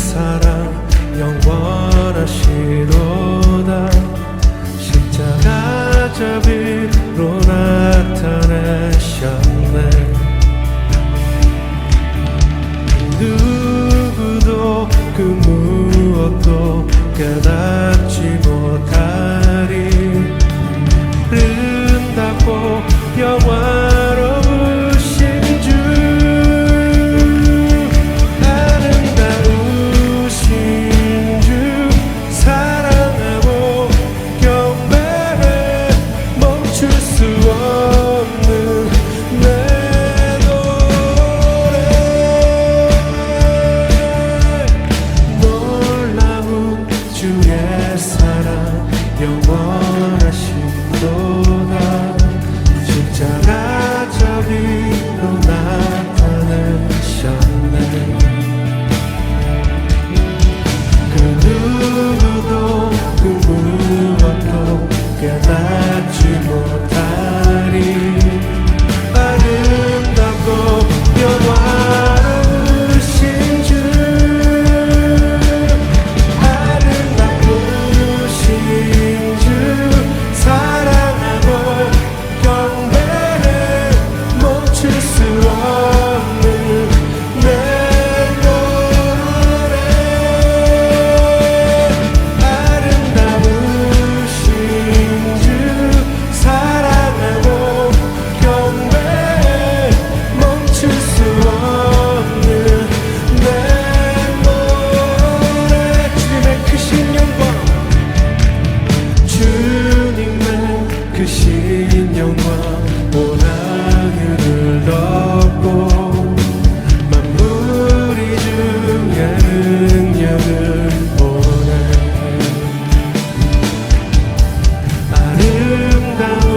사랑 영원하시도다. 십자가 자비로 나타내셨네. 누구도 그 무엇도 깨닫지 못하리. 아름답고 영화로우신 주, 아름다우신 주 사랑하고 경배해. 멈출 수 없는 내 노래. 놀라운 주의 사랑 영원하시도다. 십자가 자비로 나타내셨네. 그 누구도 그 무엇도 깨닫지 못하리. 아름답고 영화로우신 주, 아름다우신 주 사랑하고 경배해. 멈출 수 없는 내 노래. 아름다우신 주 사랑하고 경배해. 멈출 수 없는 내 노래. 주님의 크신 영광, 주님의 크신 영광 온 하늘을 덮고 만물이 주의 능력을 보내. 아름다운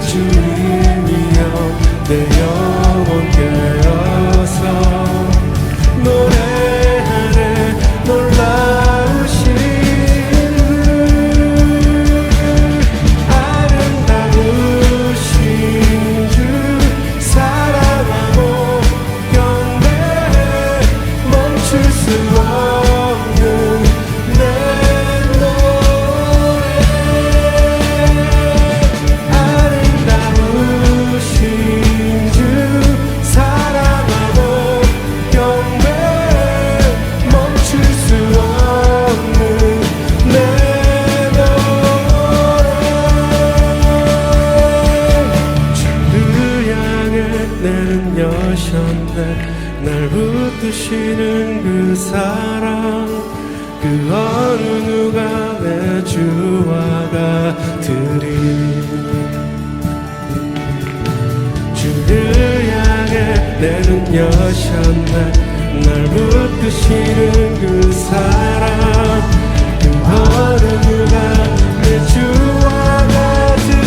주님이여 내 영혼 깨어서 노래하네. 놀라우신 주, 아름다우신 주 사랑하고 경배해. 멈출 수 없는 내 노래. 아름다우신 주 사랑하고 경배해. 멈출 수 없는 내 노래. 주를 향해 내는 여셨네. 날 붙드시는 그 사랑, 그 어느 누가 내 주와 같으리. 주를 향해 내는 여셨네. 날 붙드시는 그 사랑, 그 어느 누가 내 주와 같으리.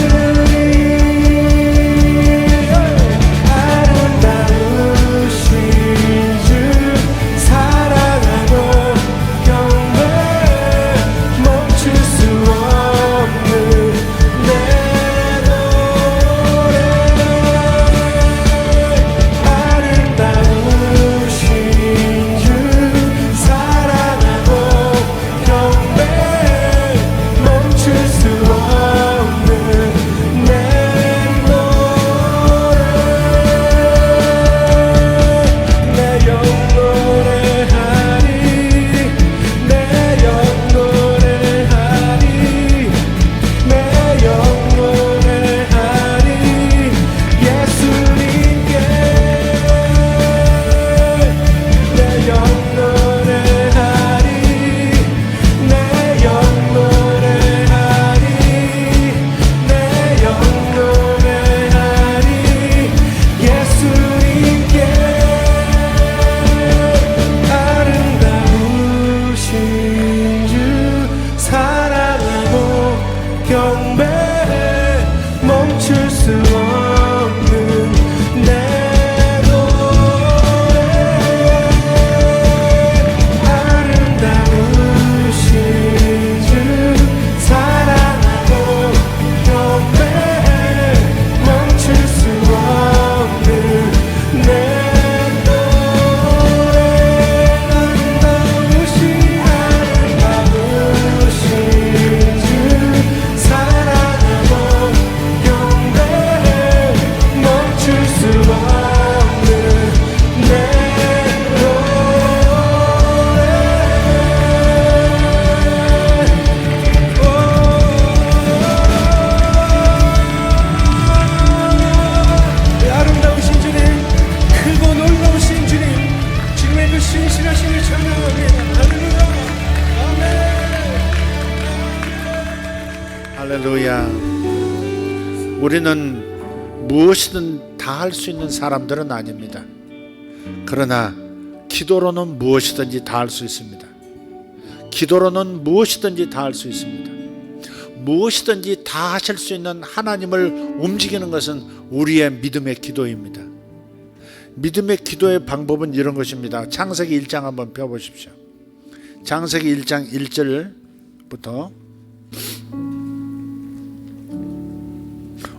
아름다우신 주 사랑하고 경배해. 멈출 수 없는 내 노래. 아름다우신 주 사랑하고 할렐루야. 우리는 무엇이든 다 할 수 있는 사람들은 아닙니다. 그러나 기도로는 무엇이든지 다 할 수 있습니다. 기도로는 무엇이든지 다 할 수 있습니다. 무엇이든지 다 하실 수 있는 하나님을 움직이는 것은 우리의 믿음의 기도입니다. 믿음의 기도의 방법은 이런 것입니다. 창세기 1장 한번 펴보십시오. 창세기 1장 1절부터.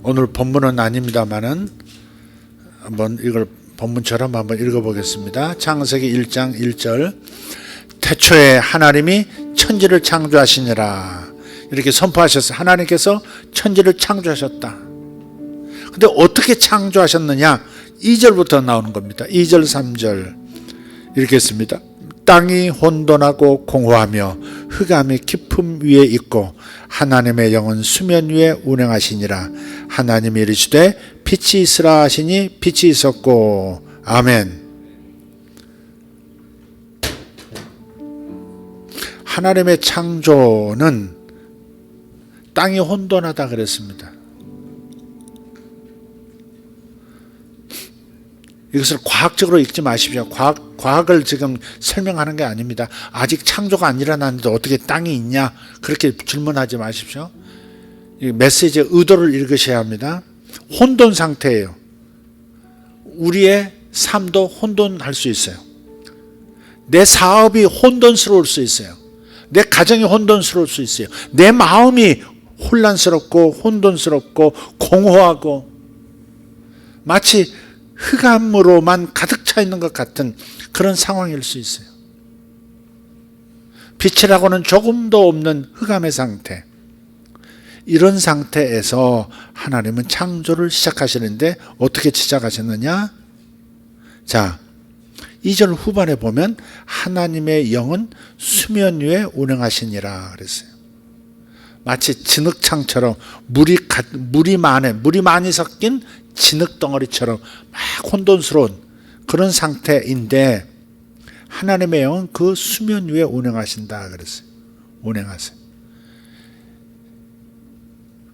오늘 본문은 아닙니다만은 한번 이걸 본문처럼 한번 읽어보겠습니다. 창세기 1장 1절. 태초에 하나님이 천지를 창조하시니라. 이렇게 선포하셨어요. 하나님께서 천지를 창조하셨다. 근데 어떻게 창조하셨느냐? 2절부터 나오는 겁니다. 2절 3절 이렇게 했습니다. 땅이 혼돈하고 공허하며 흑암이 깊음 위에 있고 하나님의 영은 수면 위에 운행하시니라. 하나님이 이르시되 빛이 있으라 하시니 빛이 있었고. 아멘. 하나님의 창조는 땅이 혼돈하다 그랬습니다. 이것을 과학적으로 읽지 마십시오. 과학을 지금 설명하는 게 아닙니다. 아직 창조가 안 일어났는데 어떻게 땅이 있냐? 그렇게 질문하지 마십시오. 이 메시지의 의도를 읽으셔야 합니다. 혼돈 상태예요. 우리의 삶도 혼돈할 수 있어요. 내 사업이 혼돈스러울 수 있어요. 내 가정이 혼돈스러울 수 있어요. 내 마음이 혼란스럽고 혼돈스럽고 공허하고 마치 흑암으로만 가득 차 있는 것 같은 그런 상황일 수 있어요. 빛이라고는 조금도 없는 흑암의 상태. 이런 상태에서 하나님은 창조를 시작하시는데 어떻게 시작하셨느냐? 자, 2절 후반에 보면 하나님의 영은 수면 위에 운행하시니라 그랬어요. 마치 진흙창처럼 물이 많이 섞인 진흙덩어리처럼 막 혼돈스러운 그런 상태인데 하나님의 영은 그 수면 위에 운행하신다 그랬어요. 운행하세요.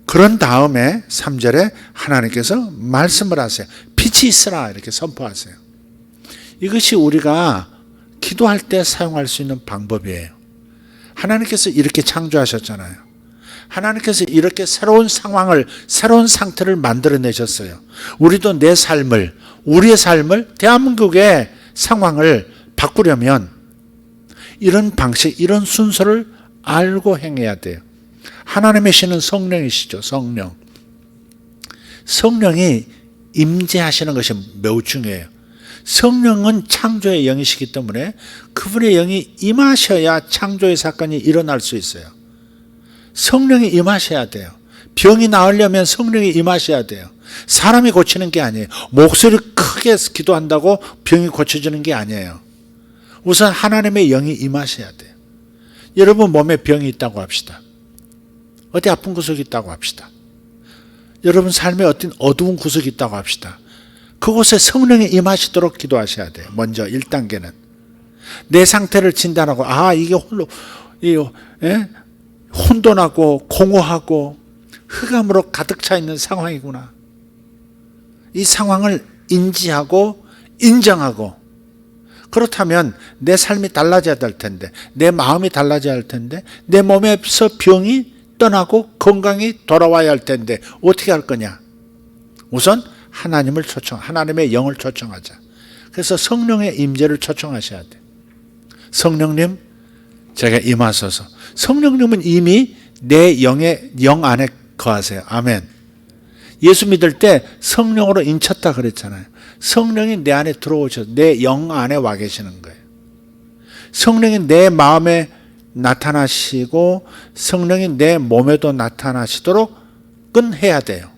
그런 다음에 3절에 하나님께서 말씀을 하세요. 빛이 있으라 이렇게 선포하세요. 이것이 우리가 기도할 때 사용할 수 있는 방법이에요. 하나님께서 이렇게 창조하셨잖아요. 하나님께서 이렇게 새로운 상황을, 새로운 상태를 만들어내셨어요. 우리도 내 삶을, 우리의 삶을, 대한민국의 상황을 바꾸려면 이런 방식, 이런 순서를 알고 행해야 돼요. 하나님의 신은 성령이시죠. 성령. 성령이 임재하시는 것이 매우 중요해요. 성령은 창조의 영이시기 때문에 그분의 영이 임하셔야 창조의 사건이 일어날 수 있어요. 성령이 임하셔야 돼요. 병이 나으려면 성령이 임하셔야 돼요. 사람이 고치는 게 아니에요. 목소리 크게 기도한다고 병이 고쳐지는 게 아니에요. 우선 하나님의 영이 임하셔야 돼요. 여러분 몸에 병이 있다고 합시다. 어디 아픈 구석이 있다고 합시다. 여러분 삶에 어떤 어두운 구석이 있다고 합시다. 그곳에 성령이 임하시도록 기도하셔야 돼요. 먼저 1단계는. 내 상태를 진단하고 이게 혼돈하고 공허하고 흑암으로 가득 차 있는 상황이구나. 이 상황을 인지하고 인정하고 그렇다면 내 삶이 달라져야 될 텐데 내 마음이 달라져야 할 텐데 내 몸에서 병이 떠나고 건강이 돌아와야 할 텐데 어떻게 할 거냐? 우선 하나님을 하나님의 영을 초청하자. 그래서 성령의 임재를 초청하셔야 돼. 성령님, 제가 임하소서. 성령님은 이미 내 영 안에 거하세요. 아멘. 예수 믿을 때 성령으로 인쳤다 그랬잖아요. 성령이 내 안에 들어오셔서 내 영 안에 와 계시는 거예요. 성령이 내 마음에 나타나시고 성령이 내 몸에도 나타나시도록은 해야 돼요.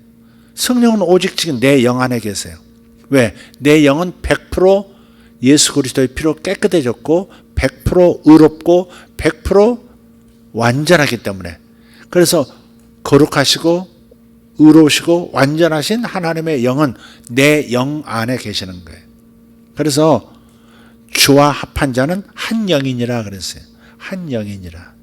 성령은 오직 지금 내 영 안에 계세요. 왜? 내 영은 100% 예수 그리스도의 피로 깨끗해졌고 100% 의롭고 100% 완전하기 때문에 그래서 거룩하시고 의로우시고 완전하신 하나님의 영은 내 영 안에 계시는 거예요. 그래서 주와 합한 자는 한 영이니라 그랬어요. 한 영이니라.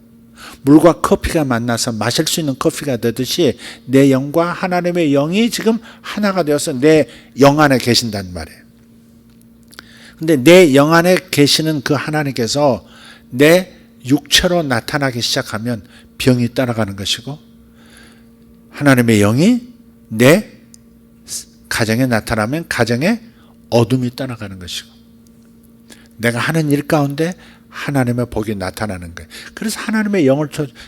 물과 커피가 만나서 마실 수 있는 커피가 되듯이 내 영과 하나님의 영이 지금 하나가 되어서 내 영 안에 계신단 말이에요. 근데 내 영 안에 계시는 그 하나님께서 내 육체로 나타나기 시작하면 병이 따라가는 것이고, 하나님의 영이 내 가정에 나타나면 가정에 어둠이 따라가는 것이고, 내가 하는 일 가운데 하나님의 복이 나타나는 거예요. 그래서 하나님의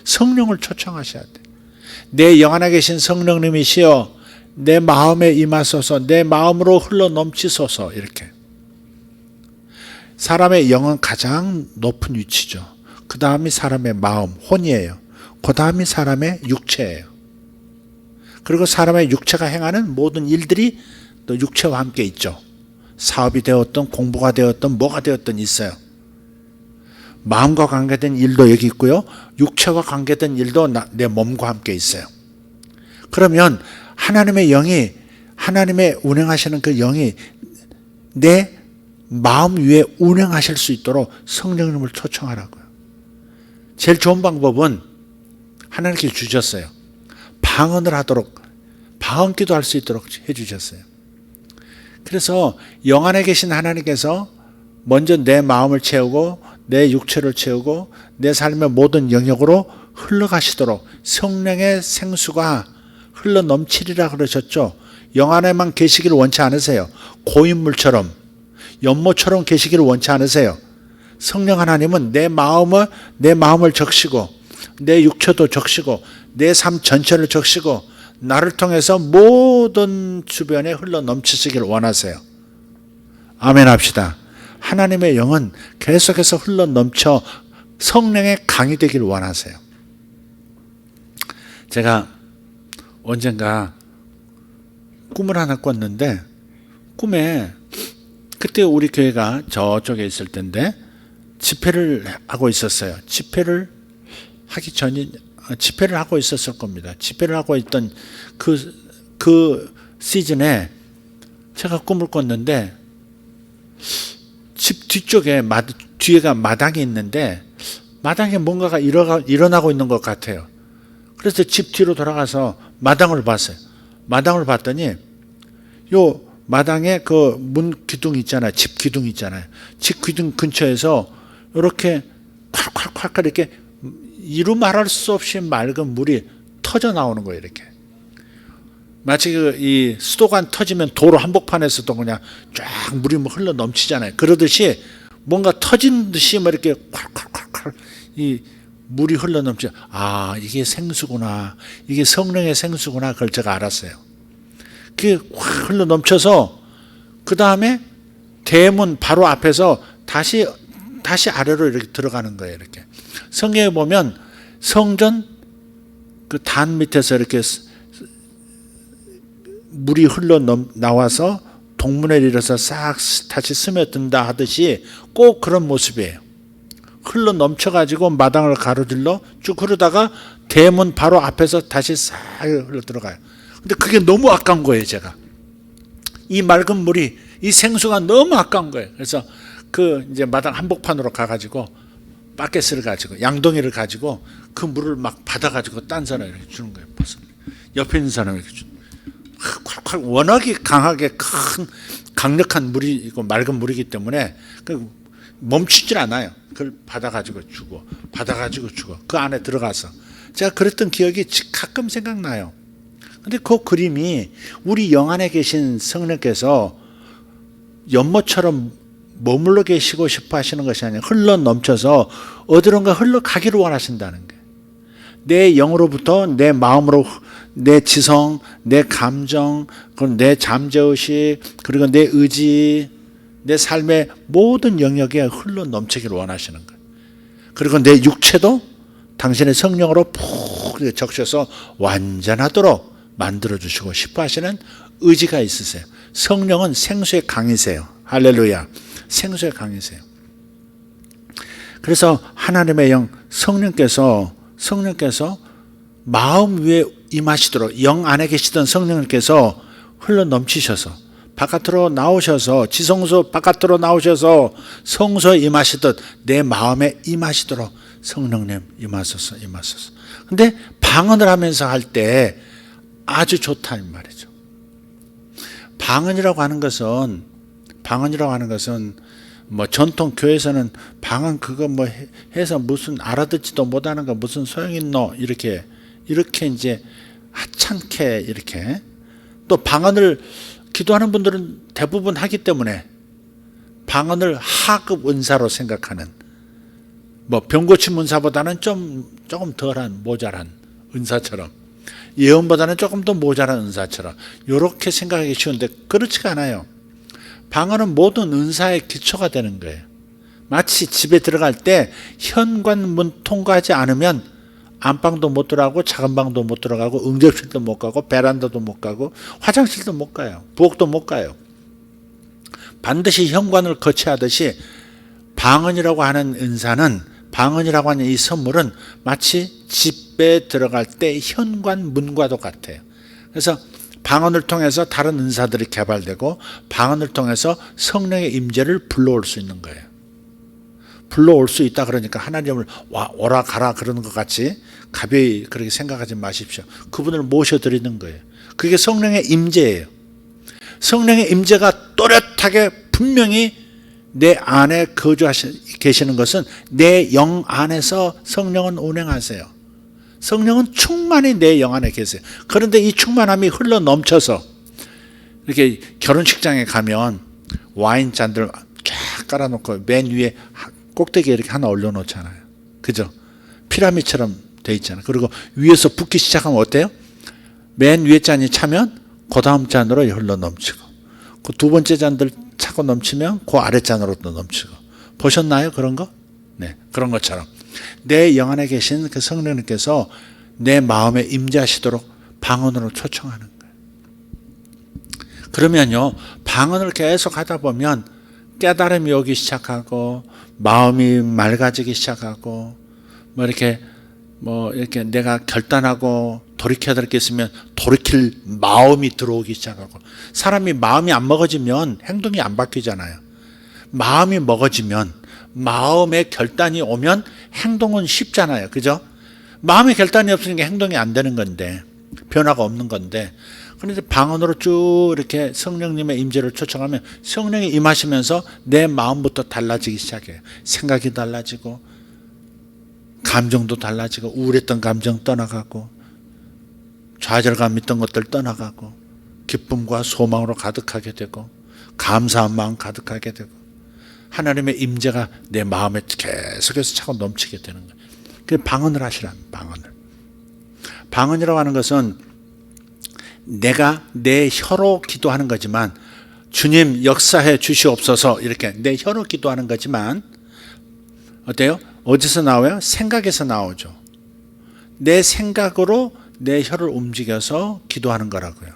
성령을 초청하셔야 돼. 내 영 안에 계신 성령님이시여 내 마음에 임하소서, 내 마음으로 흘러 넘치소서. 이렇게. 사람의 영은 가장 높은 위치죠. 그 다음이 사람의 마음, 혼이에요. 그 다음이 사람의 육체예요. 그리고 사람의 육체가 행하는 모든 일들이 또 육체와 함께 있죠. 사업이 되었든 공부가 되었든 뭐가 되었든 있어요. 마음과 관계된 일도 여기 있고요. 육체와 관계된 일도 내 몸과 함께 있어요. 그러면 하나님의 영이, 하나님의 운행하시는 그 영이 내 마음 위에 운행하실 수 있도록 성령님을 초청하라고요. 제일 좋은 방법은 하나님께 주셨어요. 방언을 하도록, 방언기도 할 수 있도록 해주셨어요. 그래서 영 안에 계신 하나님께서 먼저 내 마음을 채우고 내 육체를 채우고 내 삶의 모든 영역으로 흘러가시도록 성령의 생수가 흘러 넘치리라 그러셨죠. 영 안에만 계시기를 원치 않으세요. 고인물처럼, 연못처럼 계시기를 원치 않으세요. 성령 하나님은 내 마음을 적시고 내 육체도 적시고 내 삶 전체를 적시고 나를 통해서 모든 주변에 흘러 넘치시기를 원하세요. 아멘 합시다. 하나님의 영은 계속해서 흘러 넘쳐 성령의 강이 되기를 원하세요. 제가 언젠가 꿈을 하나 꿨는데, 꿈에 그때 우리 교회가 저쪽에 있을 때인데 집회를 하고 있었어요. 집회를 하고 있었을 겁니다. 집회를 하고 있던 그 시즌에 제가 꿈을 꿨는데, 집 뒤에가 마당이 있는데 마당에 뭔가가 일어나고 있는 것 같아요. 그래서 집 뒤로 돌아가서 마당을 봤어요. 마당을 봤더니 요 마당에 그 문 기둥 있잖아요. 집 기둥 있잖아요. 집 기둥 근처에서 이렇게 콸콸콸 이렇게 이루 말할 수 없이 맑은 물이 터져 나오는 거예요. 이렇게. 마치 이 수도관 터지면 도로 한복판에서도 그냥 쫙 물이 흘러 넘치잖아요. 그러듯이 뭔가 터진 듯이 뭐 이렇게 콸콸콸콸 이 물이 흘러 넘쳐. 아, 이게 생수구나. 이게 성령의 생수구나. 그걸 제가 알았어요. 그게 확 흘러 넘쳐서 그 다음에 대문 바로 앞에서 다시 아래로 이렇게 들어가는 거예요. 이렇게. 성경에 보면 성전 그 단 밑에서 이렇게 물이 흘러 나와서 동문에 이르러서 싹 다시 스며든다 하듯이 꼭 그런 모습이에요. 흘러 넘쳐가지고 마당을 가로질러 쭉 흐르다가 대문 바로 앞에서 다시 싹 흘러 들어가요. 근데 그게 너무 아까운 거예요. 제가 이 맑은 물이, 이 생수가 너무 아까운 거예요. 그래서 그 이제 마당 한복판으로 가가지고 바켓을 가지고 양동이를 가지고 그 물을 막 받아가지고 딴 사람에게 주는 거예요. 옆에 있는 사람에게 주는 거예요. 워낙에 강하게 큰 강력한 물이고 맑은 물이기 때문에 멈추질 않아요. 그걸 받아가지고 주고 그 안에 들어가서 제가 그랬던 기억이 가끔 생각나요. 근데 그 그림이 우리 영 안에 계신 성령께서 연못처럼 머물러 계시고 싶어 하시는 것이 아니라 흘러 넘쳐서 어디론가 흘러가기를 원하신다는 거예요. 내 영으로부터 내 마음으로, 내 지성, 내 감정, 그리고 내 잠재의식, 그리고 내 의지, 내 삶의 모든 영역에 흘러 넘치기를 원하시는 거예요. 그리고 내 육체도 당신의 성령으로 푹 적셔서 완전하도록 만들어주시고 싶어 하시는 의지가 있으세요. 성령은 생수의 강이세요. 할렐루야. 생수의 강이세요. 그래서 하나님의 영 성령께서 마음 위에 임하시도록 영 안에 계시던 성령님께서 흘러 넘치셔서 바깥으로 나오셔서 지성소 바깥으로 나오셔서 성소에 임하시듯 내 마음에 임하시도록 성령님 임하소서. 근데 방언을 하면서 할 때 아주 좋다 이 말이죠. 방언이라고 하는 것은 뭐 전통 교회에서는 방언 그거 뭐 해서 무슨 알아듣지도 못하는 거 무슨 소용 있노 이렇게 이제 하찮게 이렇게 또 방언을 기도하는 분들은 대부분 하기 때문에 방언을 하급 은사로 생각하는 뭐 병고침 은사보다는 조금 덜한 모자란 은사처럼 예언보다는 조금 더 모자란 은사처럼 이렇게 생각하기 쉬운데 그렇지가 않아요. 방언은 모든 은사의 기초가 되는 거예요. 마치 집에 들어갈 때 현관문 통과하지 않으면 안방도 못 들어가고 작은 방도 못 들어가고 응접실도 못 가고 베란다도 못 가고 화장실도 못 가요. 부엌도 못 가요. 반드시 현관을 거치하듯이 방언이라고 하는 은사는 방언이라고 하는 이 선물은 마치 집에 들어갈 때 현관문과도 같아요. 그래서 방언을 통해서 다른 은사들이 개발되고 방언을 통해서 성령의 임재를 불러올 수 있는 거예요. 불러올 수 있다 그러니까 하나님을 오라 가라 그러는 것 같이 가벼이 그렇게 생각하지 마십시오. 그분을 모셔드리는 거예요. 그게 성령의 임재예요. 성령의 임재가 또렷하게 분명히 내 안에 거주하시 계시는 것은 내 영 안에서 성령은 운행하세요. 성령은 충만히 내 영 안에 계세요. 그런데 이 충만함이 흘러 넘쳐서 이렇게 결혼식장에 가면 와인 잔들 쫙 깔아놓고 맨 위에 꼭대기에 이렇게 하나 올려놓잖아요. 그죠? 피라미드처럼 돼 있잖아요. 그리고 위에서 붓기 시작하면 어때요? 맨 위에 잔이 차면 그 다음 잔으로 흘러 넘치고 그 두 번째 잔들 차고 넘치면 그 아래 잔으로 또 넘치고 보셨나요? 그런 거? 네, 그런 것처럼 내 영 안에 계신 그 성령님께서 내 마음에 임재하시도록 방언으로 초청하는 거예요. 그러면요, 방언을 계속 하다 보면 깨달음이 오기 시작하고 마음이 맑아지기 시작하고 뭐 이렇게 내가 결단하고 돌이켜야 될 게 있으면 돌이킬 마음이 들어오기 시작하고 사람이 마음이 안 먹어지면 행동이 안 바뀌잖아요. 마음이 먹어지면 마음의 결단이 오면 행동은 쉽잖아요. 그죠? 마음의 결단이 없으니까 행동이 안 되는 건데 변화가 없는 건데 그런데 방언으로 쭉 이렇게 성령님의 임재를 초청하면 성령이 임하시면서 내 마음부터 달라지기 시작해요. 생각이 달라지고 감정도 달라지고 우울했던 감정 떠나가고 좌절감 있던 것들 떠나가고 기쁨과 소망으로 가득하게 되고 감사한 마음 가득하게 되고 하나님의 임재가 내 마음에 계속해서 차고 넘치게 되는 거예요. 그래서 방언을 하시라는 방언을. 방언이라고 하는 것은 내가 내 혀로 기도하는 거지만 주님 역사해 주시옵소서 이렇게 내 혀로 기도하는 거지만 어때요? 어디서 나와요? 생각에서 나오죠. 내 생각으로 내 혀를 움직여서 기도하는 거라고요.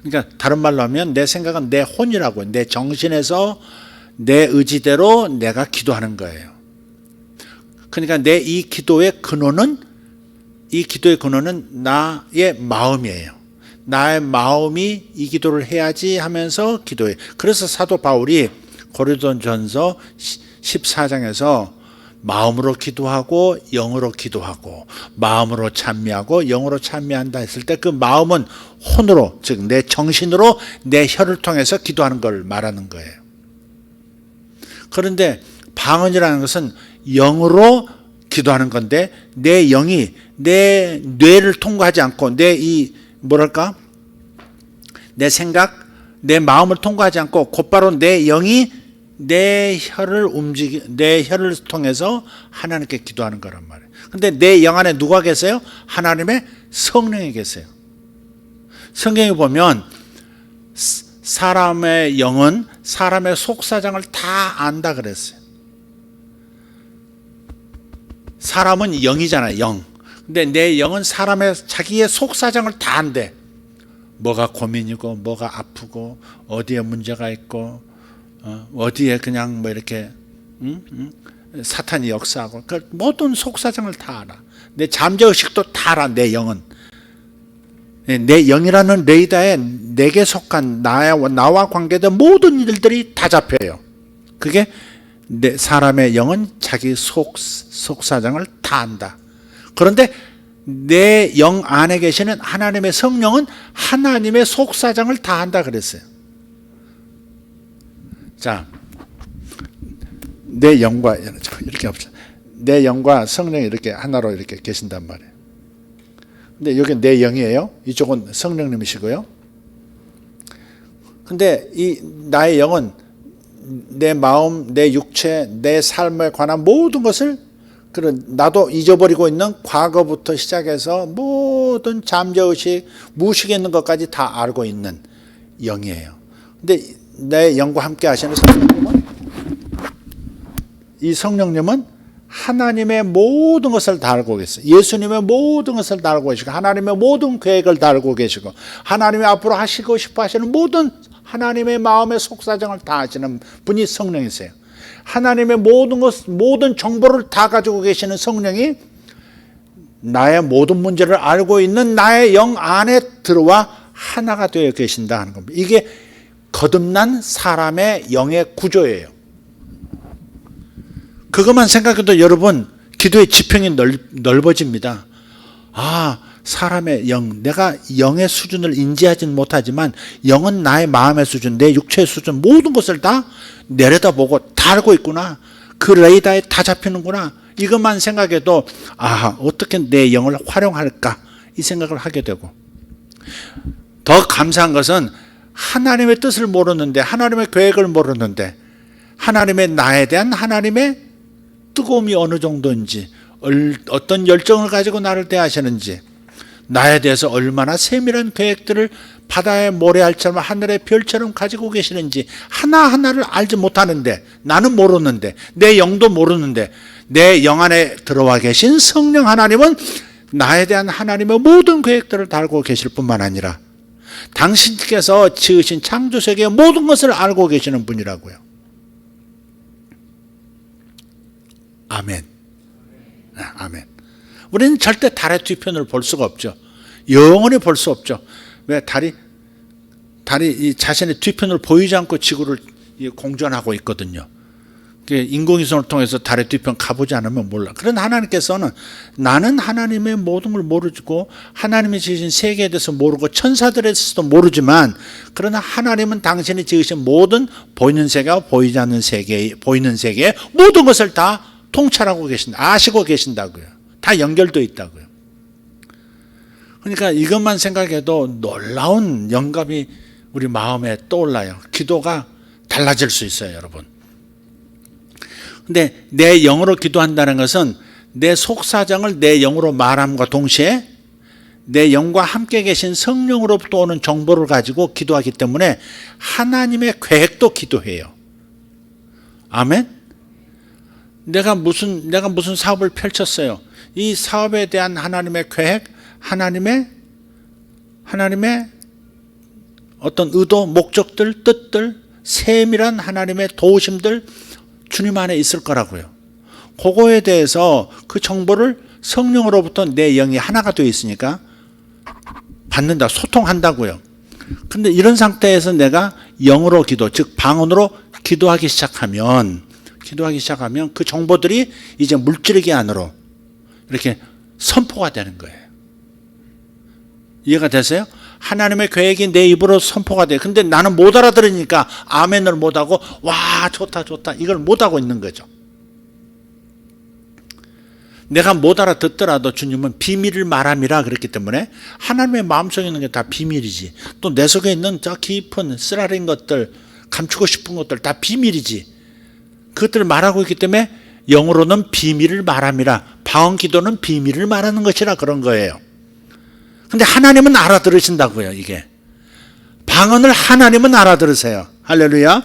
그러니까 다른 말로 하면 내 생각은 내 혼이라고요. 내 정신에서 내 의지대로 내가 기도하는 거예요. 그러니까 내 이 기도의 근원은 나의 마음이에요. 나의 마음이 이 기도를 해야지 하면서 기도해요. 그래서 사도 바울이 고린도전서 14장에서 마음으로 기도하고 영으로 기도하고 마음으로 찬미하고 영으로 찬미한다 했을 때 그 마음은 혼으로 즉 내 정신으로 내 혀를 통해서 기도하는 걸 말하는 거예요. 그런데 방언이라는 것은 영으로 기도하는 건데 내 영이 내 뇌를 통과하지 않고 내 생각, 내 마음을 통과하지 않고 곧바로 내 영이 내 혀를 통해서 하나님께 기도하는 거란 말이에요. 근데 내 영 안에 누가 계세요? 하나님의 성령이 계세요. 성경에 보면 사람의 영은 사람의 속사정을 다 안다 그랬어요. 사람은 영이잖아요, 영. 근데 내 영은 자기의 속사정을 다 안대. 뭐가 고민이고, 뭐가 아프고, 어디에 문제가 있고, 어디에 그냥 뭐 이렇게 사탄이 역사하고 그 모든 속사정을 다 알아. 내 잠재의식도 다 알아. 내 영은 내 영이라는 레이더에 내게 속한 나와 관계된 모든 일들이 다 잡혀요. 그게 사람의 영은 자기 속사정을 다 안다. 그런데 내 영 안에 계시는 하나님의 성령은 하나님의 속사정을 다 안다 그랬어요. 자, 내 영과 이렇게 합시다. 내 영과 성령이 이렇게 하나로 이렇게 계신단 말이에요. 근데 여기 내 영이에요. 이쪽은 성령님이시고요. 근데 이 나의 영은 내 마음, 내 육체, 내 삶에 관한 모든 것을 그런 나도 잊어버리고 있는 과거부터 시작해서 모든 잠재의식, 무의식에 있는 것까지 다 알고 있는 영이에요. 근데 내 영과 함께 하시는 성령님은 이 성령님은 하나님의 모든 것을 다 알고 계세요. 예수님의 모든 것을 다 알고 계시고 하나님의 모든 계획을 다 알고 계시고 하나님이 앞으로 하시고 싶어 하시는 모든 하나님의 마음의 속사정을 다 아시는 분이 성령이세요. 하나님의 모든 것, 모든 정보를 다 가지고 계시는 성령이 나의 모든 문제를 알고 있는 나의 영 안에 들어와 하나가 되어 계신다 하는 겁니다. 이게 거듭난 사람의 영의 구조예요. 그것만 생각해도 여러분 기도의 지평이 넓어집니다. 아, 사람의 영, 내가 영의 수준을 인지하지는 못하지만 영은 나의 마음의 수준, 내 육체의 수준 모든 것을 다 내려다보고 다 알고 있구나. 그 레이더에 다 잡히는구나. 이것만 생각해도 아, 어떻게 내 영을 활용할까 이 생각을 하게 되고, 더 감사한 것은 하나님의 뜻을 모르는데, 하나님의 계획을 모르는데 하나님의 나에 대한 하나님의 뜨거움이 어느 정도인지, 어떤 열정을 가지고 나를 대하시는지, 나에 대해서 얼마나 세밀한 계획들을 바다의 모래알처럼 하늘의 별처럼 가지고 계시는지 하나하나를 알지 못하는데, 나는 모르는데, 내 영도 모르는데 내 영 안에 들어와 계신 성령 하나님은 나에 대한 하나님의 모든 계획들을 다 알고 계실 뿐만 아니라 당신께서 지으신 창조세계의 모든 것을 알고 계시는 분이라고요. 아멘. 아멘. 우리는 절대 달의 뒤편을 볼 수가 없죠. 영원히 볼 수 없죠. 왜? 달이 이 자신의 뒤편을 보이지 않고 지구를 공전하고 있거든요. 인공위성을 통해서 달의 뒤편 가보지 않으면 몰라. 그런 하나님께서는 나는 하나님의 모든 걸 모르고 하나님이 지으신 세계에 대해서 모르고 천사들에 대해서도 모르지만, 그러나 하나님은 당신이 지으신 모든 보이는 세계와 보이지 않는 세계, 보이는 세계의 모든 것을 다 통찰하고 계신다. 아시고 계신다고요. 다 연결되어 있다고요. 그러니까 이것만 생각해도 놀라운 영감이 우리 마음에 떠올라요. 기도가 달라질 수 있어요, 여러분. 근데 내 영으로 기도한다는 것은 내 속사정을 내 영으로 말함과 동시에 내 영과 함께 계신 성령으로부터 오는 정보를 가지고 기도하기 때문에 하나님의 계획도 기도해요. 아멘? 내가 무슨 사업을 펼쳤어요. 이 사업에 대한 하나님의 계획, 하나님의 어떤 의도, 목적들, 뜻들, 세밀한 하나님의 도우심들 주님 안에 있을 거라고요. 그거에 대해서 그 정보를 성령으로부터 내 영이 하나가 되어 있으니까 받는다, 소통한다고요. 근데 이런 상태에서 내가 영으로 기도, 즉 방언으로 기도하기 시작하면 그 정보들이 이제 물질계 안으로 이렇게 선포가 되는 거예요. 이해가 되세요? 하나님의 계획이 내 입으로 선포가 돼요. 근데 나는 못 알아들으니까 아멘을 못하고 와 좋다 이걸 못하고 있는 거죠. 내가 못 알아듣더라도 주님은 비밀을 말함이라 그랬기 때문에 하나님의 마음속에 있는 게 다 비밀이지, 또 내 속에 있는 저 깊은 쓰라린 것들, 감추고 싶은 것들 다 비밀이지, 그것들을 말하고 있기 때문에 영어로는 비밀을 말함이라, 방언 기도는 비밀을 말하는 것이라 그런 거예요. 근데 하나님은 알아들으신다고요. 이게 방언을 하나님은 알아들으세요. 할렐루야.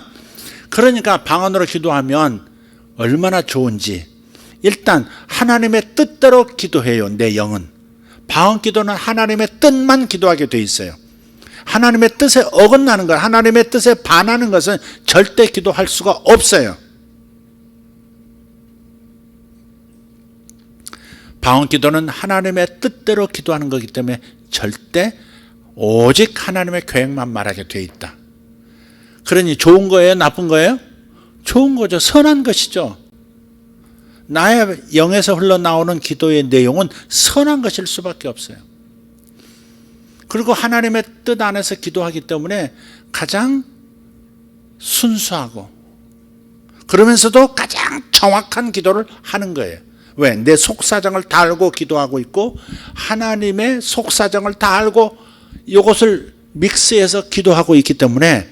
그러니까 방언으로 기도하면 얼마나 좋은지, 일단 하나님의 뜻대로 기도해요. 내 영은. 방언 기도는 하나님의 뜻만 기도하게 돼 있어요. 하나님의 뜻에 어긋나는 것, 하나님의 뜻에 반하는 것은 절대 기도할 수가 없어요. 방언 기도는 하나님의 뜻대로 기도하는 거기 때문에 절대 오직 하나님의 계획만 말하게 돼 있다. 그러니 좋은 거예요? 나쁜 거예요? 좋은 거죠. 선한 것이죠. 나의 영에서 흘러나오는 기도의 내용은 선한 것일 수밖에 없어요. 그리고 하나님의 뜻 안에서 기도하기 때문에 가장 순수하고 그러면서도 가장 정확한 기도를 하는 거예요. 왜? 내 속사정을 다 알고 기도하고 있고 하나님의 속사정을 다 알고 이것을 믹스해서 기도하고 있기 때문에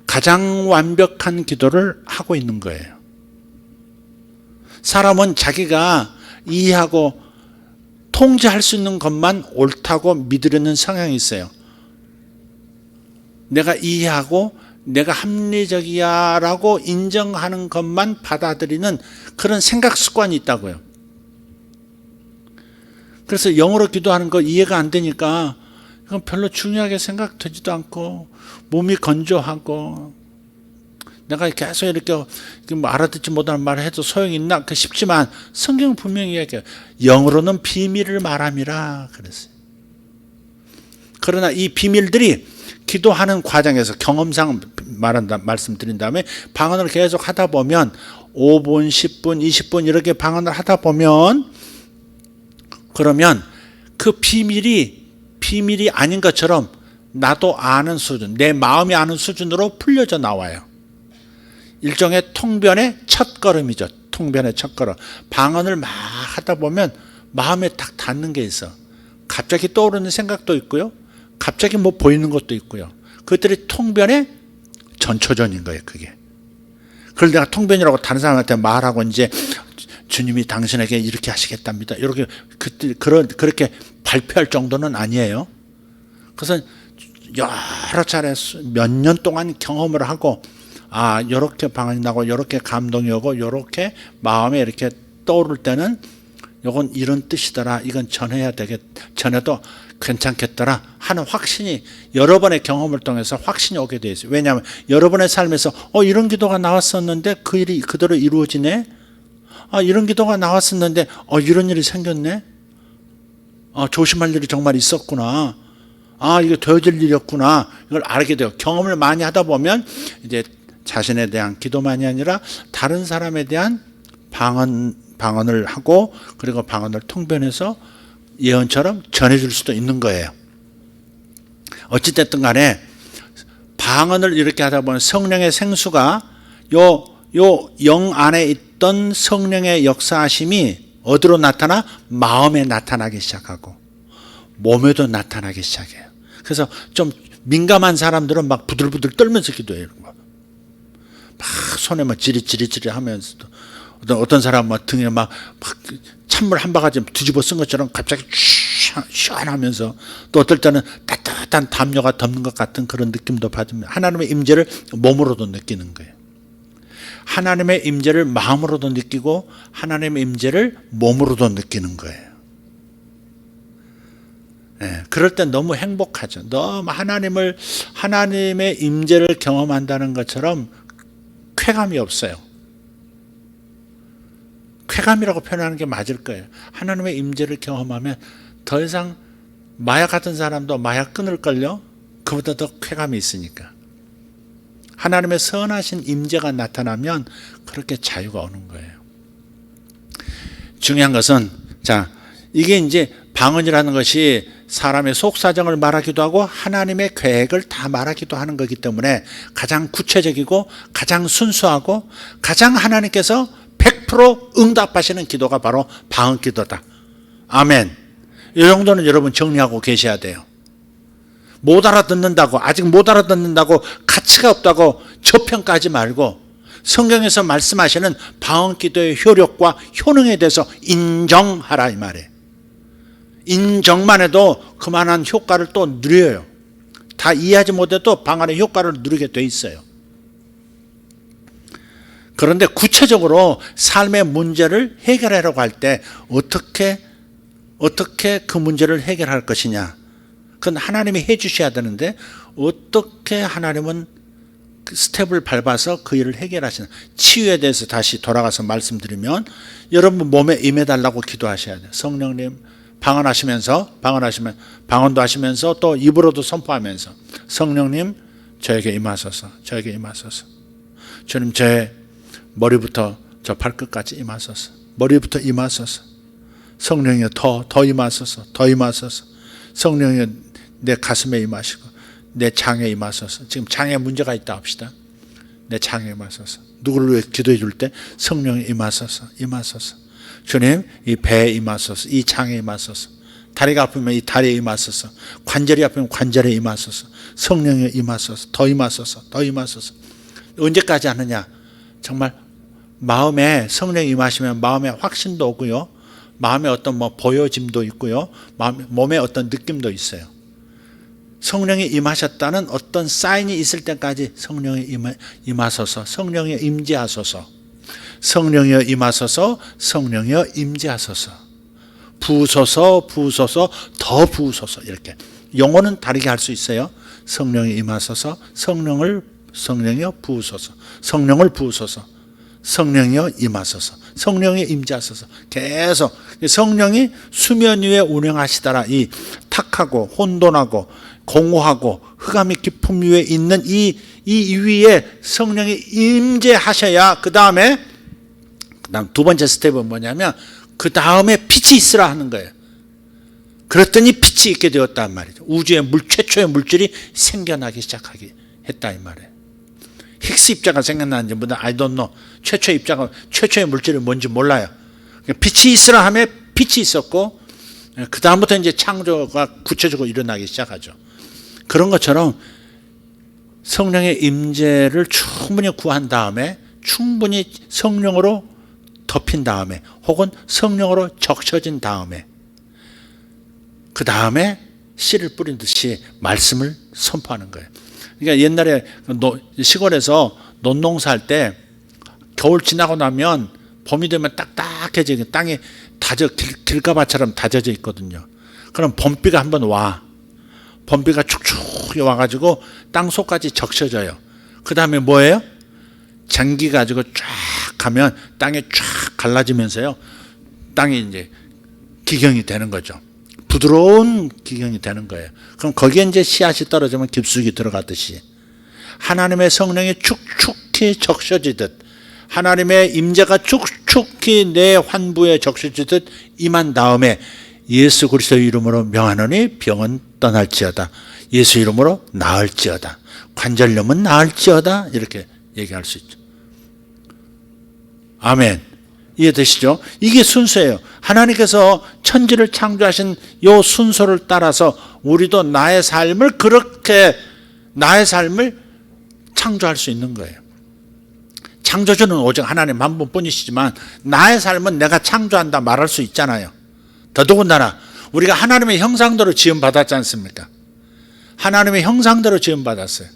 가장 완벽한 기도를 하고 있는 거예요. 사람은 자기가 이해하고 통제할 수 있는 것만 옳다고 믿으려는 성향이 있어요. 내가 이해하고 내가 합리적이야 라고 인정하는 것만 받아들이는 그런 생각 습관이 있다고요. 그래서 영어로 기도하는 거 이해가 안 되니까 이건 별로 중요하게 생각되지도 않고 몸이 건조하고 내가 계속 이렇게 뭐 알아듣지 못하는 말을 해도 소용이 있나 싶지만 성경은 분명히 얘기해요. 영어로는 비밀을 말함이라 그랬어요. 그러나 이 비밀들이 기도하는 과정에서 경험상 말씀드린 다음에 방언을 계속 하다 보면 5분, 10분, 20분 이렇게 방언을 하다 보면 그러면 그 비밀이 아닌 것처럼 나도 아는 수준, 내 마음이 아는 수준으로 풀려져 나와요. 일종의 통변의 첫걸음이죠. 통변의 첫걸음. 방언을 막 하다 보면 마음에 딱 닿는 게 있어. 갑자기 떠오르는 생각도 있고요. 갑자기 뭐 보이는 것도 있고요. 그것들이 통변의 전초전인 거예요, 그게. 그걸 내가 통변이라고 다른 사람한테 말하고 이제 주님이 당신에게 이렇게 하시겠답니다. 이렇게 그렇게 발표할 정도는 아니에요. 그래서 여러 차례 몇 년 동안 경험을 하고 이렇게 방언이 나고 이렇게 감동이 오고 이렇게 마음에 이렇게 떠오를 때는 이건 이런 뜻이더라. 이건 전해도 괜찮겠더라 하는 확신이 여러 번의 경험을 통해서 확신이 오게 돼 있어요. 왜냐하면 여러분의 삶에서 이런 기도가 나왔었는데 그 일이 그대로 이루어지네. 이런 기도가 나왔었는데 이런 일이 생겼네. 조심할 일이 정말 있었구나. 이게 되어질 일이었구나. 이걸 알게 돼요. 경험을 많이 하다 보면 이제 자신에 대한 기도만이 아니라 다른 사람에 대한 방언을 하고 그리고 방언을 통변해서 예언처럼 전해줄 수도 있는 거예요. 어찌됐든 간에 방언을 이렇게 하다 보면 성령의 생수가 요 영 안에 있던 성령의 역사하심이 어디로 나타나? 마음에 나타나기 시작하고 몸에도 나타나기 시작해요. 그래서 좀 민감한 사람들은 막 부들부들 떨면서 기도해요. 막 손에 막 지리지리 하면서도 어떤 사람은 막 등에 막 찬물 한 바가지 뒤집어 쓴 것처럼 갑자기 시원하면서 또 어떨 때는 따뜻한 담요가 덮는 것 같은 그런 느낌도 받으면 하나님의 임재를 몸으로도 느끼는 거예요. 하나님의 임재를 마음으로도 느끼고 하나님의 임재를 몸으로도 느끼는 거예요. 그럴 때 너무 행복하죠. 너무 하나님의 임재를 경험한다는 것처럼 쾌감이 없어요. 쾌감이라고 표현하는 게 맞을 거예요. 하나님의 임재를 경험하면 더 이상 마약 같은 사람도 마약 끊을걸요? 그보다 더 쾌감이 있으니까. 하나님의 선하신 임재가 나타나면 그렇게 자유가 오는 거예요. 중요한 것은 이게 이제 방언이라는 것이 사람의 속사정을 말하기도 하고 하나님의 계획을 다 말하기도 하는 거기 때문에 가장 구체적이고 가장 순수하고 가장 하나님께서 100% 응답하시는 기도가 바로 방언 기도다. 아멘. 이 정도는 여러분 정리하고 계셔야 돼요. 아직 못 알아듣는다고 가치가 없다고 저평가하지 말고 성경에서 말씀하시는 방언 기도의 효력과 효능에 대해서 인정하라 이 말이에요. 인정만 해도 그만한 효과를 또 누려요. 다 이해하지 못해도 방언의 효과를 누리게 돼 있어요. 그런데 구체적으로 삶의 문제를 해결하려고 할 때 어떻게 그 문제를 해결할 것이냐. 그건 하나님이 해 주셔야 되는데 어떻게 하나님은 그 스텝을 밟아서 그 일을 해결하시나. 치유에 대해서 다시 돌아가서 말씀드리면 여러분 몸에 임해달라고 기도하셔야 돼요. 성령님 방언도 하시면서 또 입으로도 선포하면서 성령님 저에게 임하소서, 저에게 임하소서. 주님 제 머리부터 저 발끝까지 임하소서, 머리부터 임하소서. 성령이여 더 임하소서, 더 임하소서. 성령이여 내 가슴에 임하시고 내 장에 임하소서. 지금 장에 문제가 있다 합시다. 내 장에 임하소서. 누구를 위해 기도해 줄 때 성령이 임하소서, 임하소서. 주님 이 배에 임하소서, 이 장에 임하소서. 다리가 아프면 이 다리에 임하소서. 관절이 아프면 관절에 임하소서. 성령이 임하소서, 더 임하소서, 더 임하소서. 언제까지 하느냐? 정말 마음에 성령이 임하시면 마음에 확신도 오고요, 마음에 어떤 보여짐도 있고요, 몸에 어떤 느낌도 있어요. 성령이 임하셨다는 어떤 사인이 있을 때까지 성령이 임하소서, 성령이 임재하소서, 성령이여 임하소서, 성령이여 임재하소서, 부으소서, 부으소서, 더 부으소서. 이렇게 용어는 다르게 할 수 있어요. 성령이 임하소서, 성령이여 부으소서, 성령을 부으소서, 성령이여 임하소서, 성령이 임재하소서. 계속 성령이 수면 위에 운행하시더라. 이 탁하고 혼돈하고 공허하고 흑암의 깊음 위에 있는 이 위에 성령이 임재하셔야 그 다음 두 번째 스텝은 뭐냐면 그 다음에 빛이 있으라 하는 거예요. 그랬더니 빛이 있게 되었단 말이죠. 우주의 최초의 물질이 생겨나기 시작하기 했다 이 말이에요. 힉스 입자가 생겨나는지 뭐다 I don't know. 최초의 물질이 뭔지 몰라요. 빛이 있으라 하면 빛이 있었고 그 다음부터 이제 창조가 구체적으로 일어나기 시작하죠. 그런 것처럼 성령의 임재를 충분히 구한 다음에, 충분히 성령으로 덮인 다음에, 혹은 성령으로 적셔진 다음에, 그 다음에 씨를 뿌린 듯이 말씀을 선포하는 거예요. 그러니까 옛날에 시골에서 논농사할 때 겨울 지나고 나면 봄이 되면 딱딱해지고 땅이 길가바처럼 다져져 있거든요. 그럼 봄비가 한번 와. 봄비가 축축 와가지고 땅 속까지 적셔져요. 그 다음에 뭐예요? 장기 가지고 쫙 가면 땅이 쫙 갈라지면서요, 땅이 이제 기경이 되는 거죠. 부드러운 기경이 되는 거예요. 그럼 거기에 이제 씨앗이 떨어지면 깊숙이 들어가듯이 하나님의 성령이 축축히 적셔지듯, 하나님의 임재가 축축히 내 환부에 적셔지듯 임한 다음에 예수 그리스도의 이름으로 명하노니 병은 떠날지어다, 예수 이름으로 나을지어다, 관절염은 나을지어다, 이렇게 얘기할 수 있죠. 아멘. 이해되시죠? 이게 순서예요. 하나님께서 천지를 창조하신 이 순서를 따라서 우리도 나의 삶을 창조할 수 있는 거예요. 창조주는 오직 하나님 한 분뿐이시지만 나의 삶은 내가 창조한다 말할 수 있잖아요. 더더군다나 우리가 하나님의 형상대로 지음받았지 않습니까? 하나님의 형상대로 지음받았어요.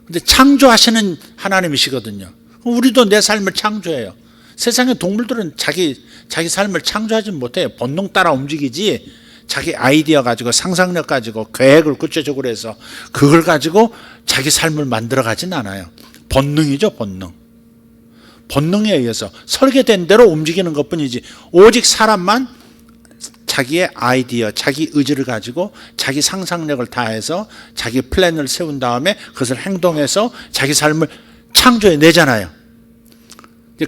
근데 창조하시는 하나님이시거든요. 우리도 내 삶을 창조해요. 세상의 동물들은 자기 삶을 창조하지 못해요. 본능 따라 움직이지, 자기 아이디어 가지고 상상력 가지고 계획을 구체적으로 해서 그걸 가지고 자기 삶을 만들어 가진 않아요. 본능이죠, 본능. 본능에 의해서 설계된 대로 움직이는 것뿐이지, 오직 사람만 자기의 아이디어, 자기 의지를 가지고 자기 상상력을 다해서 자기 플랜을 세운 다음에 그것을 행동해서 자기 삶을 창조해 내잖아요.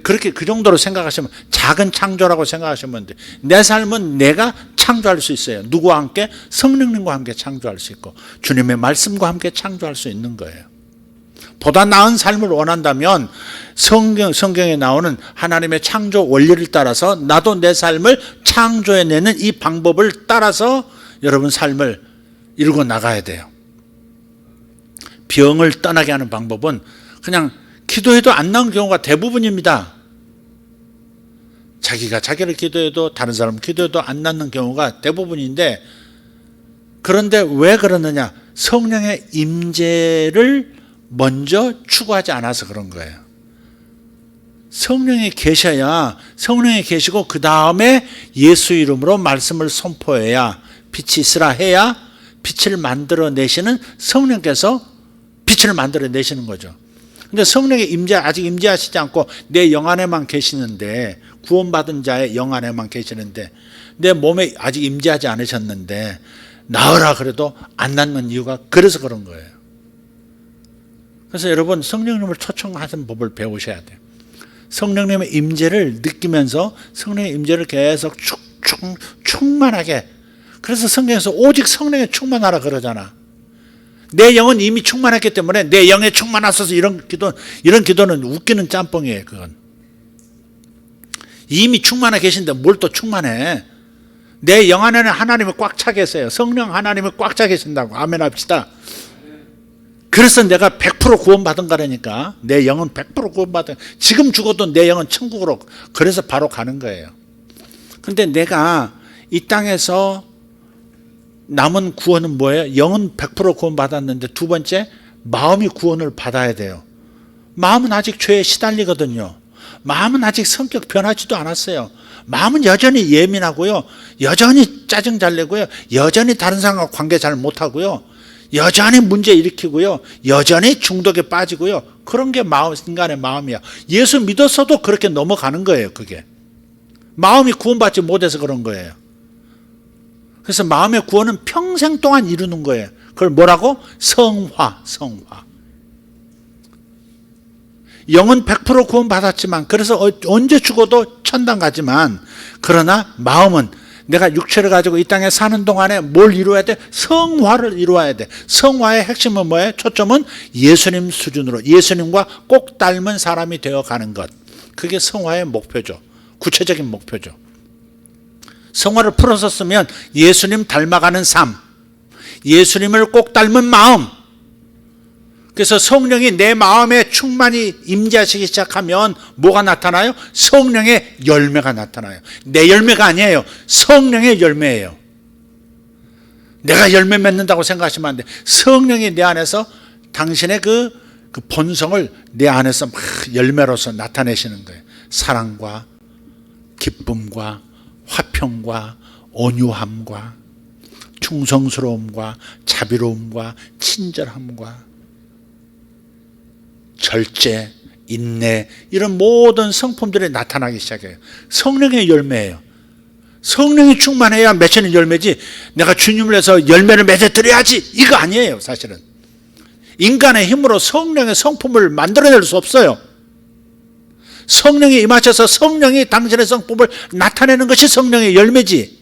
그렇게 그 정도로 생각하시면, 작은 창조라고 생각하시면 돼. 내 삶은 내가 창조할 수 있어요. 누구와 함께? 성령님과 함께 창조할 수 있고 주님의 말씀과 함께 창조할 수 있는 거예요. 보다 나은 삶을 원한다면 성경에 나오는 하나님의 창조 원리를 따라서 나도 내 삶을 창조해내는 이 방법을 따라서 여러분 삶을 이루고 나가야 돼요. 병을 떠나게 하는 방법은 그냥 기도해도 안 나온 경우가 대부분입니다. 자기가 자기를 기도해도 다른 사람 기도해도 안 낫는 경우가 대부분인데, 그런데 왜 그러느냐? 성령의 임재를 먼저 추구하지 않아서 그런 거예요. 성령이 계셔야, 성령이 계시고 그 다음에 예수 이름으로 말씀을 선포해야, 빛이 있으라 해야 빛을 만들어내시는 성령께서 빛을 만들어내시는 거죠. 근데 성령의 임재 아직 임재하시지 않고 내 영 안에만 계시는데 구원받은 자의 영 안에만 계시는데 내 몸에 아직 임재하지 않으셨는데 나으라 그래도 안 낫는 이유가 그래서 그런 거예요. 그래서 여러분 성령님을 초청하는 법을 배우셔야 돼요. 성령님의 임재를 느끼면서 성령의 임재를 계속 충만하게. 그래서 성경에서 오직 성령에 충만하라 그러잖아. 내 영은 이미 충만했기 때문에 내 영에 충만하소서 이런 기도는 웃기는 짬뽕이에요. 그건 이미 충만해 계신데 뭘 또 충만해. 내 영 안에는 하나님이 꽉 차 계세요. 성령 하나님이 꽉 차 계신다고. 아멘 합시다. 그래서 내가 100% 구원받은 거라니까. 내 영은 100% 구원받은. 지금 죽어도 내 영은 천국으로. 그래서 바로 가는 거예요. 근데 내가 이 땅에서 남은 구원은 뭐예요? 영은 100% 구원받았는데 두 번째, 마음이 구원을 받아야 돼요. 마음은 아직 죄에 시달리거든요. 마음은 아직 성격 변하지도 않았어요. 마음은 여전히 예민하고요. 여전히 짜증 잘 내고요. 여전히 다른 사람과 관계 잘 못하고요. 여전히 문제 일으키고요. 여전히 중독에 빠지고요. 그런 게 인간의 마음이야. 예수 믿었어도 그렇게 넘어가는 거예요. 그게 마음이 구원받지 못해서 그런 거예요. 그래서 마음의 구원은 평생 동안 이루는 거예요. 그걸 뭐라고? 성화. 영은 100% 구원받았지만, 그래서 언제 죽어도 천당 가지만, 그러나 마음은 내가 육체를 가지고 이 땅에 사는 동안에 뭘 이루어야 돼? 성화를 이루어야 돼. 성화의 핵심은 뭐예요? 초점은 예수님 수준으로, 예수님과 꼭 닮은 사람이 되어가는 것. 그게 성화의 목표죠. 구체적인 목표죠. 성화를 풀어서 쓰면 예수님 닮아가는 삶, 예수님을 꼭 닮은 마음. 그래서 성령이 내 마음에 충만히 임재하시기 시작하면 뭐가 나타나요? 성령의 열매가 나타나요. 내 열매가 아니에요. 성령의 열매예요. 내가 열매 맺는다고 생각하시면 안 돼. 성령이 내 안에서 당신의 그 본성을 내 안에서 막 열매로서 나타내시는 거예요. 사랑과 기쁨과 화평과 온유함과 충성스러움과 자비로움과 친절함과 절제, 인내, 이런 모든 성품들이 나타나기 시작해요. 성령의 열매예요. 성령이 충만해야 맺히는 열매지, 내가 주님을 위해서 열매를 맺어드려야지, 이거 아니에요. 사실은 인간의 힘으로 성령의 성품을 만들어낼 수 없어요. 성령이 임하셔서 성령이 당신의 성품을 나타내는 것이 성령의 열매지,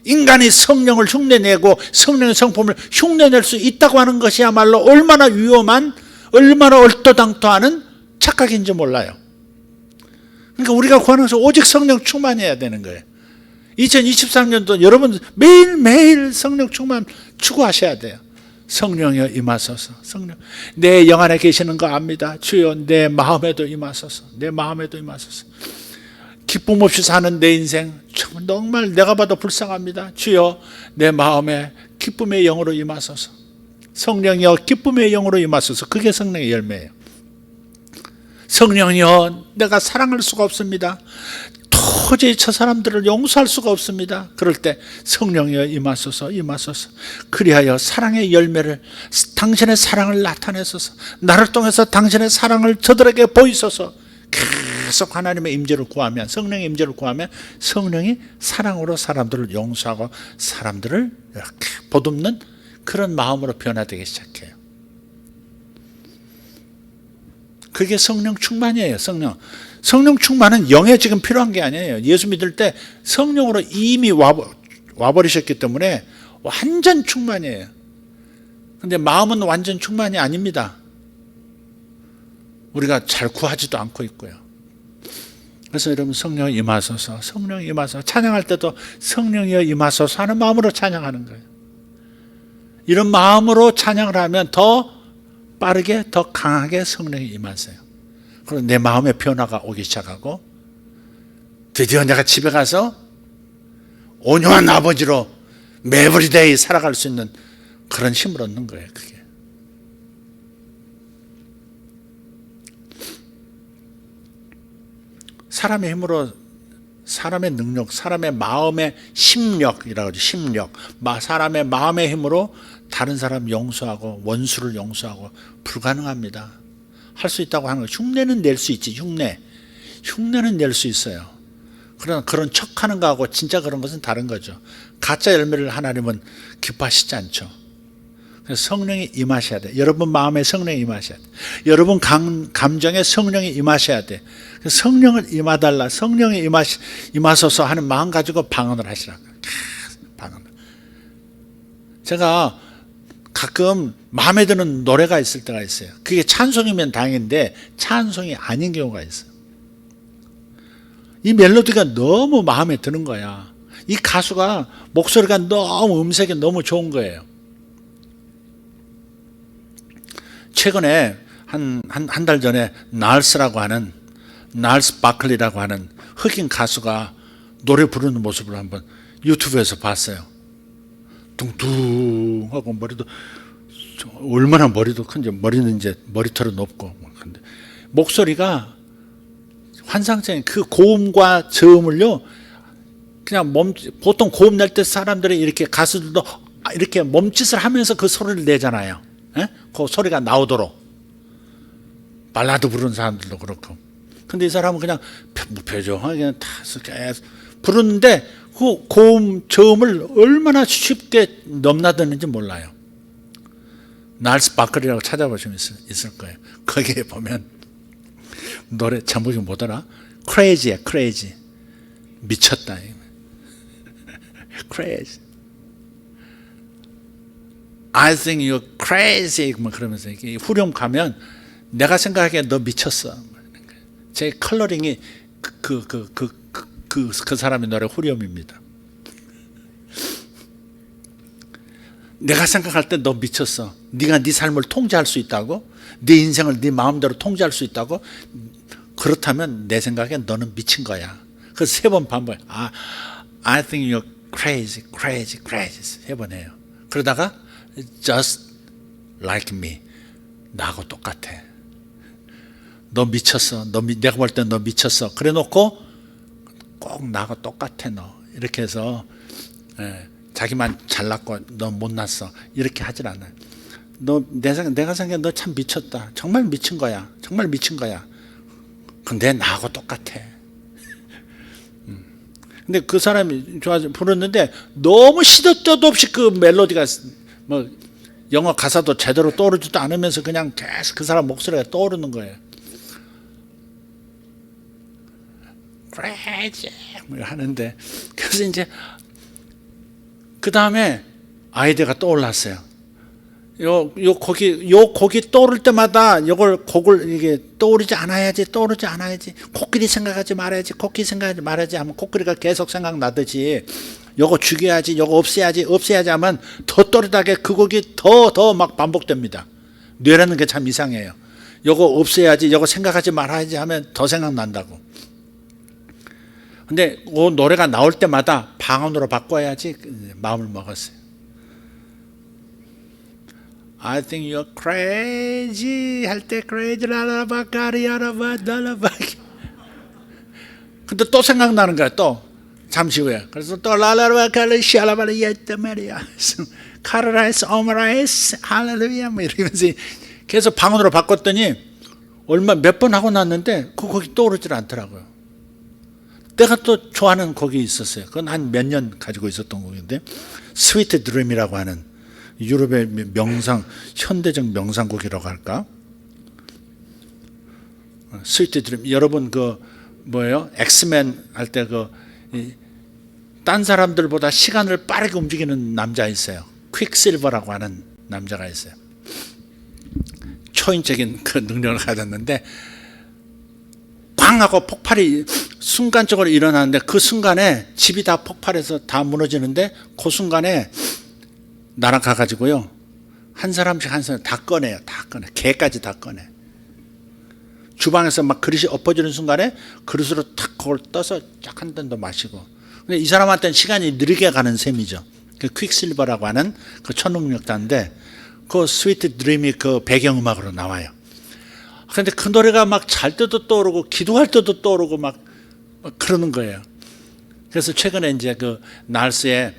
인간이 성령을 흉내내고 성령의 성품을 흉내낼 수 있다고 하는 것이야말로 얼마나 위험한, 얼마나 얼토당토하는 착각인지 몰라요. 그러니까 우리가 구하는 것은 오직 성령 충만해야 되는 거예요. 2023년도 여러분 매일매일 성령 충만 추구하셔야 돼요. 성령이여 임하소서. 성령, 내 영 안에 계시는 거 압니다. 주여 내 마음에도 임하소서. 내 마음에도 임하소서. 기쁨 없이 사는 내 인생 정말 내가 봐도 불쌍합니다. 주여 내 마음에 기쁨의 영으로 임하소서. 성령이여 기쁨의 영으로 임하소서. 그게 성령의 열매예요. 성령이여 내가 사랑할 수가 없습니다. 도저히 저 사람들을 용서할 수가 없습니다. 그럴 때 성령이여 임하소서. 그리하여 사랑의 열매를, 당신의 사랑을 나타내소서. 나를 통해서 당신의 사랑을 저들에게 보이소서. 계속 하나님의 임재를 구하면, 성령의 임재를 구하면 성령이 사랑으로 사람들을 용서하고 사람들을 이렇게 보듬는 그런 마음으로 변화되기 시작해요. 그게 성령 충만이에요. 성령 충만은 영에 지금 필요한 게 아니에요. 예수 믿을 때 성령으로 이미 와버리셨기 때문에 완전 충만이에요. 근데 마음은 완전 충만이 아닙니다. 우리가 잘 구하지도 않고 있고요. 그래서 여러분 성령 임하소서, 성령 임하소서. 찬양할 때도 성령이여 임하소서 하는 마음으로 찬양하는 거예요. 이런 마음으로 찬양을 하면 더 빠르게, 더 강하게 성령이 임하세요. 그리고 내 마음의 변화가 오기 시작하고 드디어 내가 집에 가서 온유한 아버지로 매버리데이 살아갈 수 있는 그런 힘을 얻는 거예요. 그게 사람의 힘으로, 사람의 능력, 사람의 마음의 심력이라고 하죠. 심력. 사람의 마음의 힘으로 다른 사람 용서하고 원수를 용서하고 불가능합니다. 할 수 있다고 하는 거. 흉내는 낼 수 있지. 흉내는 낼 수 있어요. 그러나 그런 척하는 거하고 진짜 그런 것은 다른 거죠. 가짜 열매를 하나님은 기뻐하시지 않죠. 그래서 성령이 임하셔야 돼. 여러분 마음에 성령이 임하셔야 돼. 여러분 감정에 성령이 임하셔야 돼. 성령을 임하달라. 성령이 임하소서 하는 마음 가지고 방언을 하시라고. 방언. 제가 가끔 마음에 드는 노래가 있을 때가 있어요. 그게 찬송이면 다행인데 찬송이 아닌 경우가 있어요. 이 멜로디가 너무 마음에 드는 거야. 이 가수가 목소리가 너무 음색이 너무 좋은 거예요. 최근에 한 달 전에 날스라고 하는 날스 바클리라고 하는 흑인 가수가 노래 부르는 모습을 한번 유튜브에서 봤어요. 둥둥하고 머리도 얼마나 머리도 큰지 머리는 이제 머리털은 높고 근데 목소리가 환상적인 그 고음과 저음을요 그냥 보통 고음 낼 때 사람들이 이렇게 가수들도 이렇게 몸짓을 하면서 그 소리를 내잖아요. 예? 그 소리가 나오도록 발라드 부르는 사람들도 그렇고. 근데 이 사람은 그냥 무표정하게 다 계속 부르는데 그 고음 저음을 얼마나 쉽게 넘나드는지 몰라요. 날스 바클이라고 찾아보시면 있을 거예요. 거기에 보면 노래 제목이 뭐더라? Crazy야, Crazy. 미쳤다. Crazy. I think you're crazy. 뭐 그러면서 후렴 가면 내가 생각하기에 너 미쳤어. 제 컬러링이 그 사람의 노래 후렴입니다. 내가 생각할 때 너 미쳤어. 네가 네 삶을 통제할 수 있다고? 네 인생을 네 마음대로 통제할 수 있다고? 그렇다면 내 생각엔 너는 미친 거야. 그래서 3번 반복. I think you're crazy, crazy, crazy. 3번 해요. 그러다가 just like me. 나하고 똑같아. 너 미쳤어. 내가 볼 때 너 미쳤어. 그래 놓고 꼭 나하고 똑같아 너. 이렇게 해서 자기만 잘났고 너 못났어. 이렇게 하질 않아요. 내가 생각해 너 참 미쳤다. 정말 미친 거야. 정말 미친 거야. 근데 나하고 똑같아. 근데 그 사람이 좋아서 부르는데 너무 시도 때도 없이 그 멜로디가 뭐 영어 가사도 제대로 떠오르지도 않으면서 그냥 계속 그 사람 목소리가 떠오르는 거예요. crazy 하는데 그래서 이제 그 다음에 아이디어가 떠올랐어요. 요 곡이 떠오를 때마다 곡을 이게 떠오르지 않아야지 코끼리 생각하지 말아야지 하면 코끼리가 계속 생각나듯이 요거 죽여야지 요거 없애야지 하면 더 또렷하게 그 곡이 더 막 반복됩니다. 뇌라는 게 참 이상해요. 요거 없애야지 요거 생각하지 말아야지 하면 더 생각난다고. 근데 그 노래가 나올 때마다 방언으로 바꿔야지 마음을 먹었어요. I think you're crazy 할 때 crazy 라라바까리 라라바 달라바기. 근데 또 생각나는 거야 또 잠시 후에. 그래서 또 라라바까리 샤라바리 예트 메리아 카라라이스 오마라이스 할렐루야 뭐 이러면서 계속 방언으로 바꿨더니 얼마 몇 번 하고 났는데 그 곡이 떠오르질 않더라고요. 내가 또 좋아하는 곡이 있었어요. 그건 한 몇 년 가지고 있었던 곡인데 스위트 드림이라고 하는 유럽의 현대적 명상곡이라고 할까? 스위트 드림. 여러분 뭐예요? 엑스맨 할 때 딴 사람들보다 시간을 빠르게 움직이는 남자 있어요. 퀵실버라고 하는 남자가 있어요. 초인적인 그 능력을 가졌는데 꽝 하고 폭발이 순간적으로 일어나는데 그 순간에 집이 다 폭발해서 다 무너지는데 그 순간에 날아가가지고요 한 사람씩 다 꺼내요. 개까지 다 꺼내. 주방에서 막 그릇이 엎어지는 순간에 그릇으로 탁 그걸 떠서 쫙 한 잔 더 마시고. 근데 이 사람한테는 시간이 느리게 가는 셈이죠. 그 퀵실버라고 하는 그 초능력자인데 그 스위트 드림이 그 배경음악으로 나와요. 근데 그 노래가 막 잘 때도 떠오르고 기도할 때도 떠오르고 막 그러는 거예요. 그래서 최근에 이제 그 날스의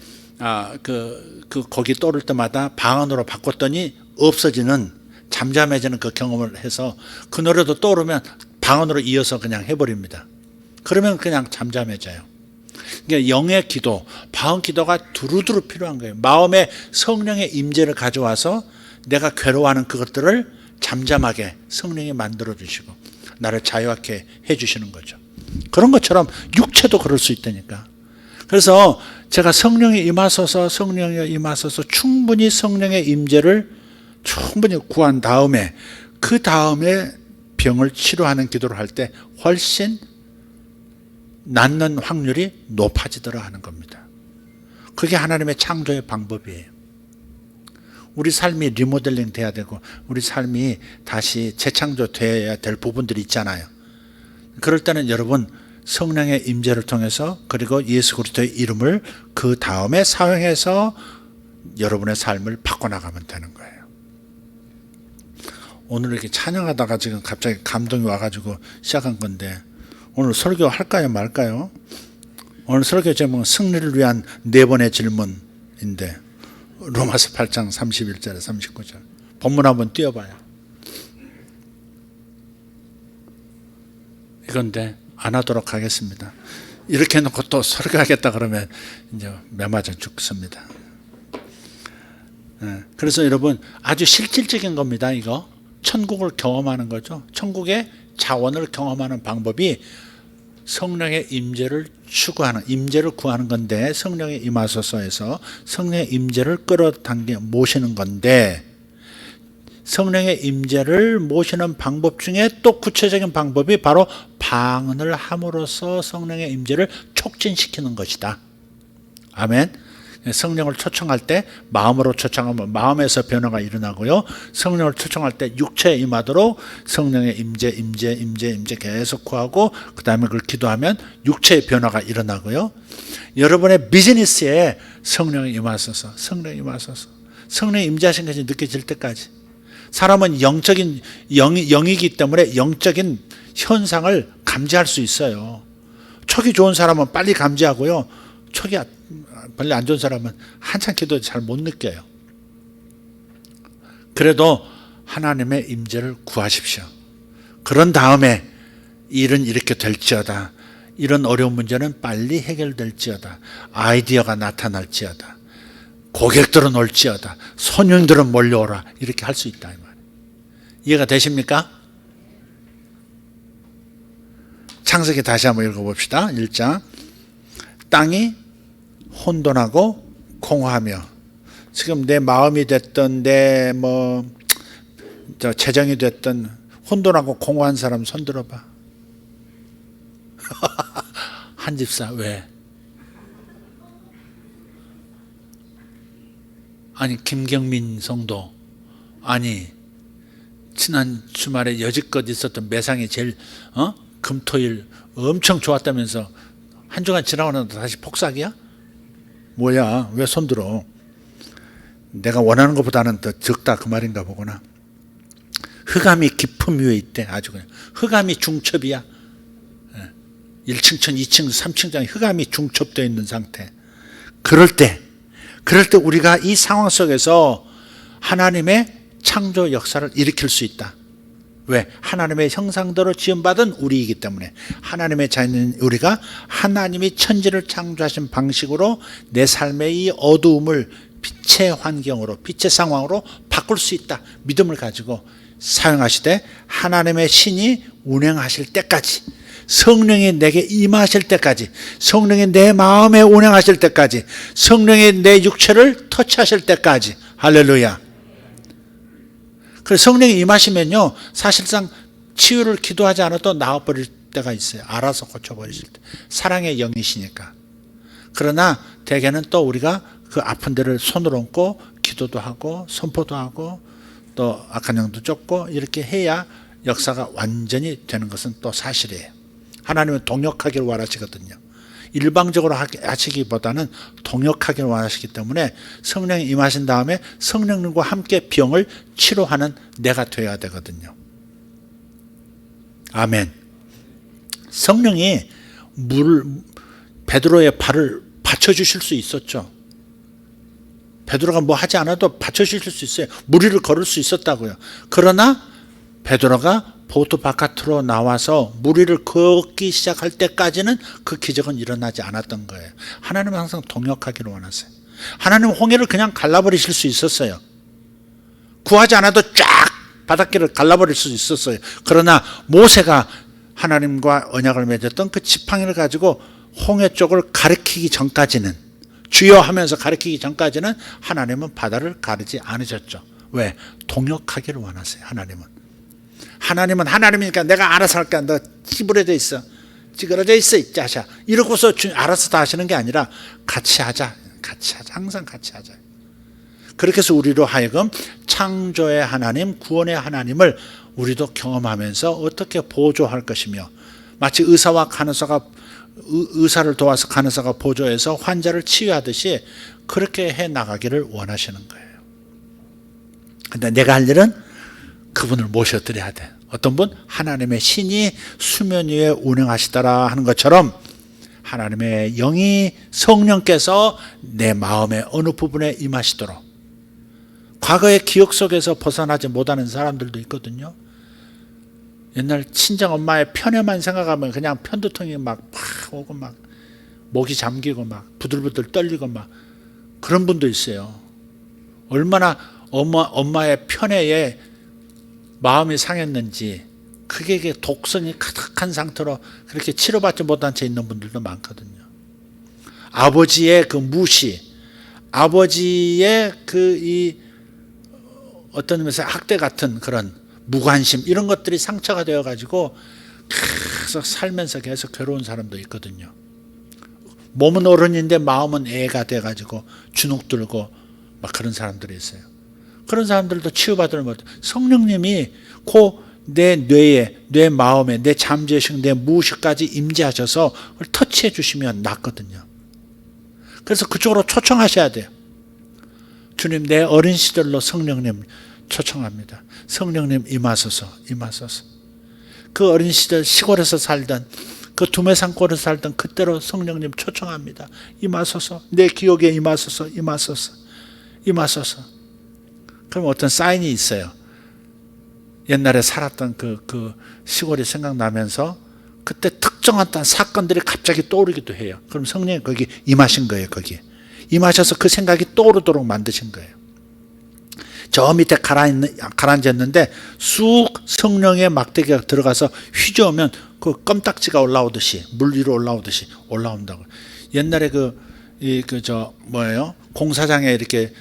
그 곡이 떠오를 때마다 방언으로 바꿨더니 없어지는 잠잠해지는 그 경험을 해서 그 노래도 떠오르면 방언으로 이어서 그냥 해버립니다. 그러면 그냥 잠잠해져요. 그러니까 영의 기도, 바운 기도가 두루두루 필요한 거예요. 마음에 성령의 임재를 가져와서 내가 괴로워하는 그것들을 잠잠하게 성령이 만들어 주시고 나를 자유하게 해 주시는 거죠. 그런 것처럼 육체도 그럴 수 있다니까. 그래서 제가 성령이 임하소서 충분히 성령의 임재를 충분히 구한 다음에 그 다음에 병을 치료하는 기도를 할 때 훨씬 낫는 확률이 높아지더라 하는 겁니다. 그게 하나님의 창조의 방법이에요. 우리 삶이 리모델링 돼야 되고 우리 삶이 다시 재창조돼야 될 부분들이 있잖아요. 그럴 때는 여러분 성령의 임재를 통해서 그리고 예수 그리스도의 이름을 그 다음에 사용해서 여러분의 삶을 바꿔나가면 되는 거예요. 오늘 이렇게 찬양하다가 지금 갑자기 감동이 와가지고 시작한 건데 오늘 설교 할까요 말까요? 오늘 설교 제목은 승리를 위한 4번의 질문인데 로마서 8장 31절에 39절 본문 한번 띄워봐요. 이건데 안 하도록 하겠습니다. 이렇게 해놓고 또 설교하겠다 그러면 이제 매맞아 죽습니다. 그래서 여러분 아주 실질적인 겁니다. 이거 천국을 경험하는 거죠. 천국의 자원을 경험하는 방법이 성령의 임재를 추구하는, 임재를 구하는 건데 성령의 임하소서에서 성령의 임재를 끌어당겨 모시는 건데 성령의 임재를 모시는 방법 중에 또 구체적인 방법이 바로 방언을 함으로써 성령의 임재를 촉진시키는 것이다. 아멘. 성령을 초청할 때 마음으로 초청하면 마음에서 변화가 일어나고요. 성령을 초청할 때 육체에 임하도록 성령의 임재 계속 구하고 그 다음에 그걸 기도하면 육체의 변화가 일어나고요. 여러분의 비즈니스에 성령이 임하소서, 성령이 임하소서. 성령이 임재하신 것이 느껴질 때까지. 사람은 영적인 영이기 때문에 영적인 현상을 감지할 수 있어요. 촉이 좋은 사람은 빨리 감지하고요. 촉이 별로 안 좋은 사람은 한참 기도 잘 못 느껴요. 그래도 하나님의 임재를 구하십시오. 그런 다음에 일은 이렇게 될지어다. 이런 어려운 문제는 빨리 해결될지어다. 아이디어가 나타날지어다. 고객들은 올지어다. 손님들은 몰려오라. 이렇게 할 수 있다 이 말이에요. 이해가 되십니까? 창세기 다시 한번 읽어봅시다. 1장 땅이 혼돈하고 공허하며 지금 내 마음이 됐든 내 재정이 됐든 혼돈하고 공허한 사람 손 들어봐. 한 집사 왜? 아니 김경민 성도 아니 지난 주말에 여지껏 있었던 매상이 제일 금토일 엄청 좋았다면서 한 주간 지나고 나서 다시 폭삭이야? 뭐야 왜 손들어? 내가 원하는 것보다는 더 적다 그 말인가 보구나. 흑암이 깊음 위에 있대. 아주 그냥 흑암이 중첩이야. 1층, 2층, 3층장에 흑암이 중첩되어 있는 상태. 그럴 때 우리가 이 상황 속에서 하나님의 창조 역사를 일으킬 수 있다. 왜? 하나님의 형상대로 지음받은 우리이기 때문에 하나님의 자녀인 우리가 하나님이 천지를 창조하신 방식으로 내 삶의 이 어두움을 빛의 환경으로 빛의 상황으로 바꿀 수 있다. 믿음을 가지고 사용하시되 하나님의 신이 운행하실 때까지 성령이 내게 임하실 때까지 성령이 내 마음에 운행하실 때까지 성령이 내 육체를 터치하실 때까지 할렐루야. 그래서 성령이 임하시면요 사실상 치유를 기도하지 않아도 나아버릴 때가 있어요. 알아서 고쳐버리실 때. 사랑의 영이시니까. 그러나 대개는 또 우리가 그 아픈 데를 손으로 얹고 기도도 하고 선포도 하고 또 악한 영도 쫓고 이렇게 해야 역사가 완전히 되는 것은 또 사실이에요. 하나님은 동역하기를 원하시거든요. 일방적으로 하시기보다는 동역하기를 원하시기 때문에 성령이 임하신 다음에 성령님과 함께 병을 치료하는 내가 되어야 되거든요. 아멘. 성령이 베드로의 발을 받쳐주실 수 있었죠. 베드로가 뭐 하지 않아도 받쳐주실 수 있어요. 무리를 걸을 수 있었다고요. 그러나 베드로가 보트 바깥으로 나와서 물 위를 걷기 시작할 때까지는 그 기적은 일어나지 않았던 거예요. 하나님은 항상 동역하기를 원하세요. 하나님은 홍해를 그냥 갈라버리실 수 있었어요. 구하지 않아도 쫙 바닷길을 갈라버릴 수 있었어요. 그러나 모세가 하나님과 언약을 맺었던 그 지팡이를 가지고 홍해 쪽을 가리키기 전까지는, 주여 하면서 가리키기 전까지는 하나님은 바다를 가르지 않으셨죠. 왜? 동역하기를 원하세요. 하나님은 하나님이니까 내가 알아서 할게. 너 찌부러져 있어, 찌그러져 있어 이 자샤, 이러고서 알아서 다 하시는 게 아니라 같이 하자, 항상 같이 하자. 그렇게 해서 우리로 하여금 창조의 하나님, 구원의 하나님을 우리도 경험하면서 어떻게 보조할 것이며, 마치 의사를 도와서 간호사가 보조해서 환자를 치유하듯이 그렇게 해 나가기를 원하시는 거예요. 근데 내가 할 일은 그분을 모셔드려야 돼. 어떤 분? 하나님의 신이 수면 위에 운행하시더라 하는 것처럼 하나님의 영이, 성령께서 내 마음의 어느 부분에 임하시도록. 과거의 기억 속에서 벗어나지 못하는 사람들도 있거든요. 옛날 친정 엄마의 편애만 생각하면 그냥 편두통이 막 오고 막 목이 잠기고 막 부들부들 떨리고 막 그런 분도 있어요. 얼마나 엄마의 편애에 마음이 상했는지, 그게 독성이 가득한 상태로 그렇게 치료받지 못한 채 있는 분들도 많거든요. 아버지의 그 무시, 아버지의 그 어떤 의미에서 학대 같은 그런 무관심, 이런 것들이 상처가 되어가지고 계속 살면서 계속 괴로운 사람도 있거든요. 몸은 어른인데 마음은 애가 돼가지고 주눅 들고 막 그런 사람들이 있어요. 그런 사람들도 치유받으면 못해. 성령님이 내 뇌에, 내 마음에, 내 잠재의식, 내 무의식까지 임재하셔서 그걸 터치해 주시면 낫거든요. 그래서 그쪽으로 초청하셔야 돼요. 주님, 내 어린 시절로 성령님 초청합니다. 성령님 임하소서. 그 어린 시절 시골에서 살던, 그 두메산골에서 살던 그때로 성령님 초청합니다. 임하소서. 내 기억에 임하소서. 그럼 어떤 사인이 있어요. 옛날에 살았던 그 시골이 생각나면서 그때 특정한 사건들이 갑자기 떠오르기도 해요. 그럼 성령이 거기 임하신 거예요. 거기 임하셔서 그 생각이 떠오르도록 만드신 거예요. 저 밑에 가라앉았는데 쑥 성령의 막대기가 들어가서 휘저으면 그 껌딱지가 올라오듯이, 물 위로 올라오듯이 올라온다고. 옛날에 공사장에 이렇게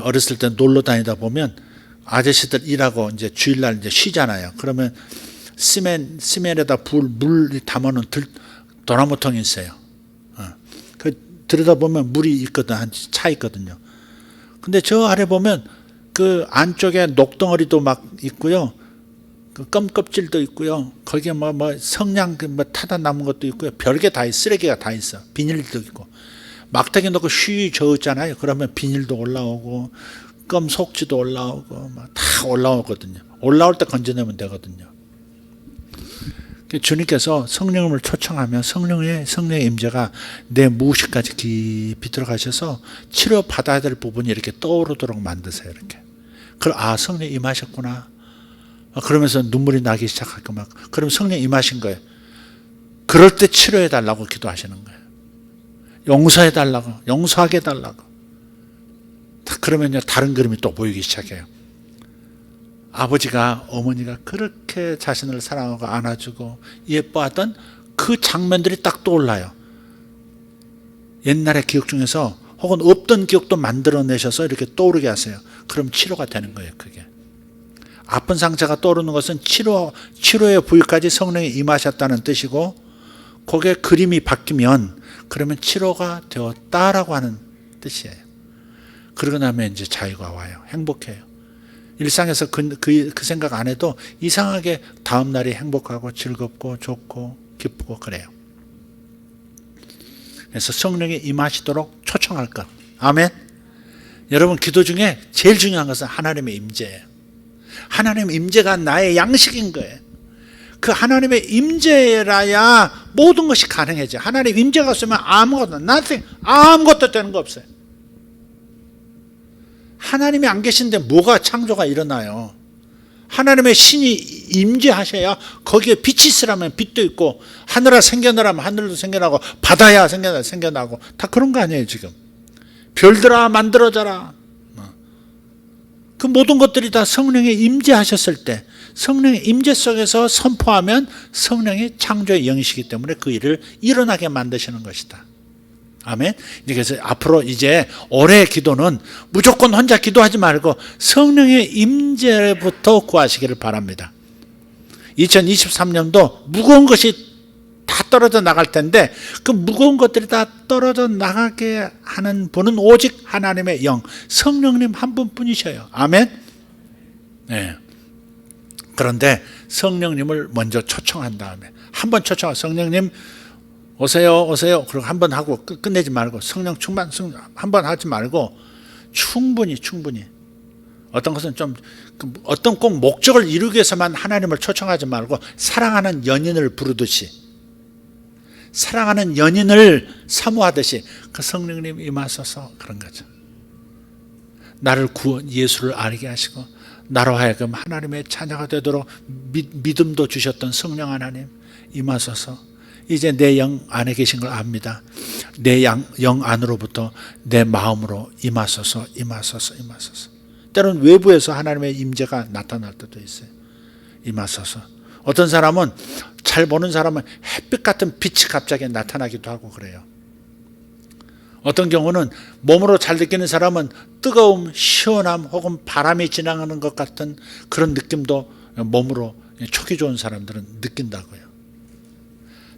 어렸을 때 놀러 다니다 보면 아저씨들 일하고 이제 주일날 이제 쉬잖아요. 그러면 시멘에다 물 담아놓은 도나무통이 있어요. 그 들여다보면 물이 있거든, 한 차 있거든요. 근데 저 아래 보면 그 안쪽에 녹덩어리도 막 있고요. 그 껌껍질도 있고요. 거기에 성냥 타다 남은 것도 있고요. 별게 다 있어. 쓰레기가 다 있어. 비닐도 있고. 막대기 넣고 쉬 저었잖아요. 그러면 비닐도 올라오고 껌 속지도 올라오고 막 다 올라오거든요. 올라올 때 건져내면 되거든요. 주님께서 성령을 초청하면 성령의 임재가 내 무의식까지 깊이 들어가셔서 치료받아야 될 부분이 이렇게 떠오르도록 만드세요. 이렇게. 그럼 성령 임하셨구나. 그러면서 눈물이 나기 시작하고 막. 그럼 성령 임하신 거예요. 그럴 때 치료해 달라고 기도하시는 거예요. 용서해 달라고, 용서하게 해 달라고. 그러면요, 다른 그림이 또 보이기 시작해요. 아버지가, 어머니가 그렇게 자신을 사랑하고 안아주고 예뻐하던 그 장면들이 딱 떠올라요. 옛날의 기억 중에서 혹은 없던 기억도 만들어내셔서 이렇게 떠오르게 하세요. 그럼 치료가 되는 거예요. 그게 아픈 상처가 떠오르는 것은 치료의 부위까지 성령이 임하셨다는 뜻이고, 거기에 그림이 바뀌면 그러면 치료가 되었다라고 하는 뜻이에요. 그러고 나면 이제 자유가 와요. 행복해요. 일상에서 그 생각 안 해도 이상하게 다음 날이 행복하고 즐겁고 좋고 기쁘고 그래요. 그래서 성령이 임하시도록 초청할 것. 아멘. 여러분, 기도 중에 제일 중요한 것은 하나님의 임재예요. 하나님의 임재가 나의 양식인 거예요. 그 하나님의 임재라야 모든 것이 가능해져. 하나님의 임재가 없으면 아무것도 되는 거 없어요. 하나님이 안 계신데 뭐가 창조가 일어나요? 하나님의 신이 임재하셔야 거기에 빛이 있으라면 빛도 있고, 하늘아 생겨나라면 하늘도 생겨나고, 바다야 생겨나고, 다 그런 거 아니에요 지금. 별들아 만들어져라. 그 모든 것들이 다 성령이 임재하셨을 때, 성령의 임재 속에서 선포하면 성령이 창조의 영이시기 때문에 그 일을 일어나게 만드시는 것이다. 아멘. 그래서 앞으로 이제 올해의 기도는 무조건 혼자 기도하지 말고 성령의 임재부터 구하시기를 바랍니다. 2023년도 무거운 것이 다 떨어져 나갈 텐데, 그 무거운 것들이 다 떨어져 나가게 하는 분은 오직 하나님의 영, 성령님 한 분뿐이셔요. 아멘. 네. 그런데 성령님을 먼저 초청한 다음에, 한번 초청하, 성령님 오세요 오세요 그리고 한번 하고 끝내지 말고, 성령 충만 한번 하지 말고 충분히 어떤 것은 좀 어떤 꼭 목적을 이루기 위해서만 하나님을 초청하지 말고, 사랑하는 연인을 부르듯이, 사랑하는 연인을 사모하듯이 그 성령님 임하소서, 그런 거죠. 나를 예수를 알게 하시고 나로 하여금 하나님의 자녀가 되도록 믿음도 주셨던 성령 하나님 임하소서. 이제 내 영 안에 계신 걸 압니다. 내 영 안으로부터 내 마음으로 임하소서. 때로는 외부에서 하나님의 임재가 나타날 때도 있어요. 임하소서. 어떤 사람은, 잘 보는 사람은 햇빛 같은 빛이 갑자기 나타나기도 하고 그래요. 어떤 경우는 몸으로 잘 느끼는 사람은 뜨거움, 시원함 혹은 바람이 지나가는 것 같은 그런 느낌도 몸으로 촉이 좋은 사람들은 느낀다고요.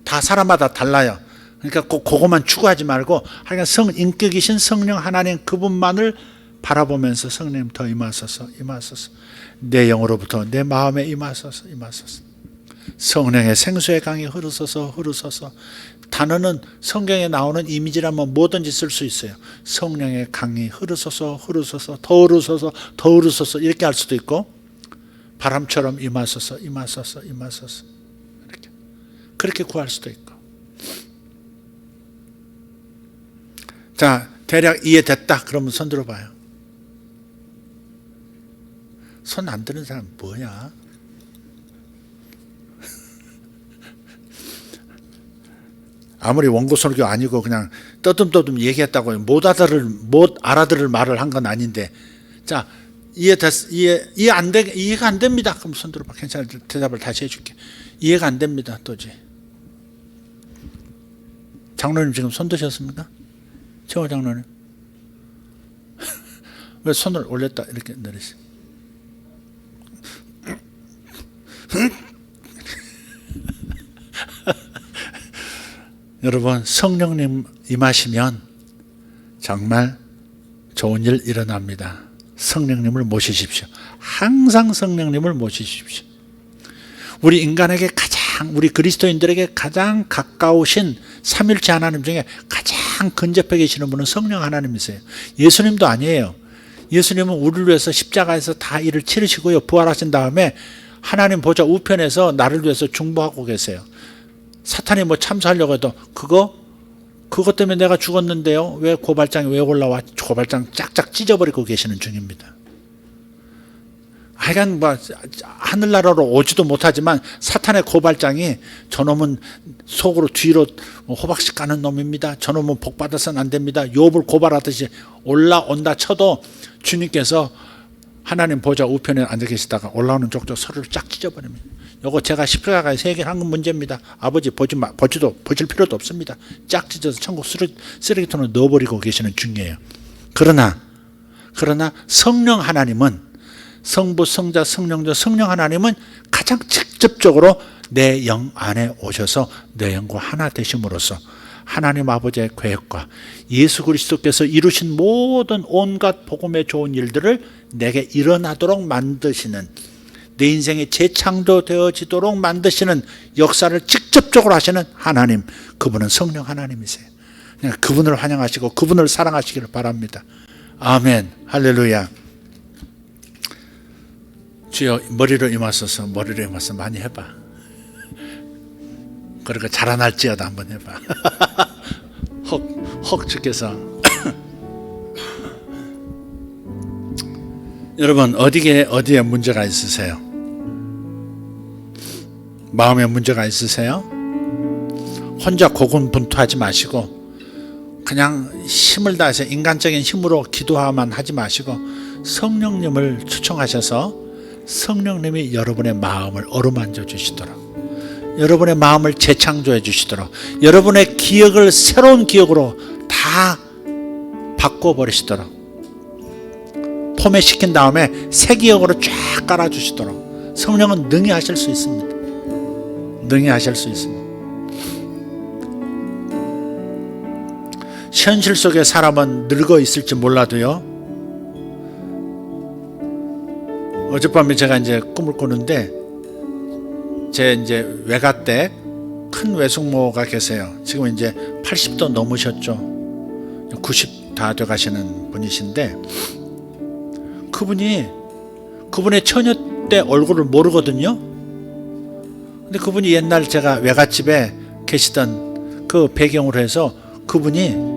다 사람마다 달라요. 그러니까 꼭 그것만 추구하지 말고, 하여간 인격이신 성령 하나님 그분만을 바라보면서 성령님 더 임하소서. 내 영으로부터 내 마음에 임하소서. 성령의 생수의 강이 흐르소서. 단어는 성경에 나오는 이미지라면 뭐든지 쓸 수 있어요. 성령의 강이 흐르소서, 더 흐르소서 이렇게 할 수도 있고, 바람처럼 임하소서. 그렇게 구할 수도 있고. 자, 대략 이해됐다 그러면 손 들어봐요. 손 안 드는 사람 뭐야? 아무리 원고 설교 아니고 그냥 떠듬떠듬 얘기했다고 못 알아들을 말을 한 건 아닌데, 자, 이해가 안 됩니다. 그럼 손 들어봐. 괜찮아. 대답을 다시 해줄게. 이해가 안 됩니다. 도저히. 장로님 지금 손 드셨습니까? 최호 장로님. 왜 손을 올렸다 이렇게 내리세요? 여러분, 성령님 임하시면 정말 좋은 일 일어납니다. 성령님을 모시십시오. 항상 성령님을 모시십시오. 우리 인간에게 우리 그리스도인들에게 가장 가까우신 삼일체 하나님 중에 가장 근접해 계시는 분은 성령 하나님이세요. 예수님도 아니에요. 예수님은 우리를 위해서 십자가에서 다 일을 치르시고요, 부활하신 다음에 하나님 보좌 우편에서 나를 위해서 중보하고 계세요. 사탄이 뭐 참수하려고 해도 그것 때문에 내가 죽었는데요, 왜 고발장이 왜 올라와? 고발장 짝짝 찢어버리고 계시는 중입니다. 하여간 뭐 하늘나라로 오지도 못하지만 사탄의 고발장이, 저놈은 속으로 뒤로 호박씩 가는 놈입니다, 저놈은 복 받아서는 안 됩니다, 욥을 고발하듯이 올라온다 쳐도 주님께서 하나님 보좌 우편에 앉아 계시다가 올라오는 족족 서로를 쫙 찢어버립니다. 요거 제가 십자가에서 해결한 문제입니다. 아버지 보실 필요도 없습니다. 쫙 찢어서 천국 쓰레기통에 넣어버리고 계시는 중이에요. 그러나 성령 하나님은, 성부, 성자, 성령자, 성령 하나님은 가장 직접적으로 내 영 안에 오셔서 내 영과 하나 되심으로써 하나님 아버지의 계획과 예수 그리스도께서 이루신 모든 온갖 복음의 좋은 일들을 내게 일어나도록 만드시는, 내 인생이 재창조되어지도록 만드시는 역사를 직접적으로 하시는 하나님, 그분은 성령 하나님이세요. 그분을 환영하시고 그분을 사랑하시기를 바랍니다. 아멘. 할렐루야. 주여, 머리로 임하소서. 많이 해봐. 그러니까 자라날지어다 한번 해봐. 혹 주께서. 여러분, 어디에 문제가 있으세요? 마음에 문제가 있으세요? 혼자 고군분투하지 마시고 그냥 힘을 다해서 인간적인 힘으로 기도만 하지 마시고 성령님을 초청하셔서 성령님이 여러분의 마음을 어루만져 주시도록, 여러분의 마음을 재창조해 주시도록, 여러분의 기억을 새로운 기억으로 다 바꿔버리시도록, 포맷시킨 다음에 새 기억으로 쫙 깔아주시도록 성령은 능히 하실 수 있습니다. 능히 하실 수 있습니다. 현실 속의 사람은 늙어 있을지 몰라도요, 어젯밤에 제가 이제 꿈을 꾸는데 제 이제 외가댁 큰 외숙모가 계세요. 지금 이제 80도 넘으셨죠. 90 다 돼 가시는 분이신데 그분의 처녀 때 얼굴을 모르거든요. 근데 그분이 옛날 제가 외갓집에 계시던 그 배경으로 해서 그분이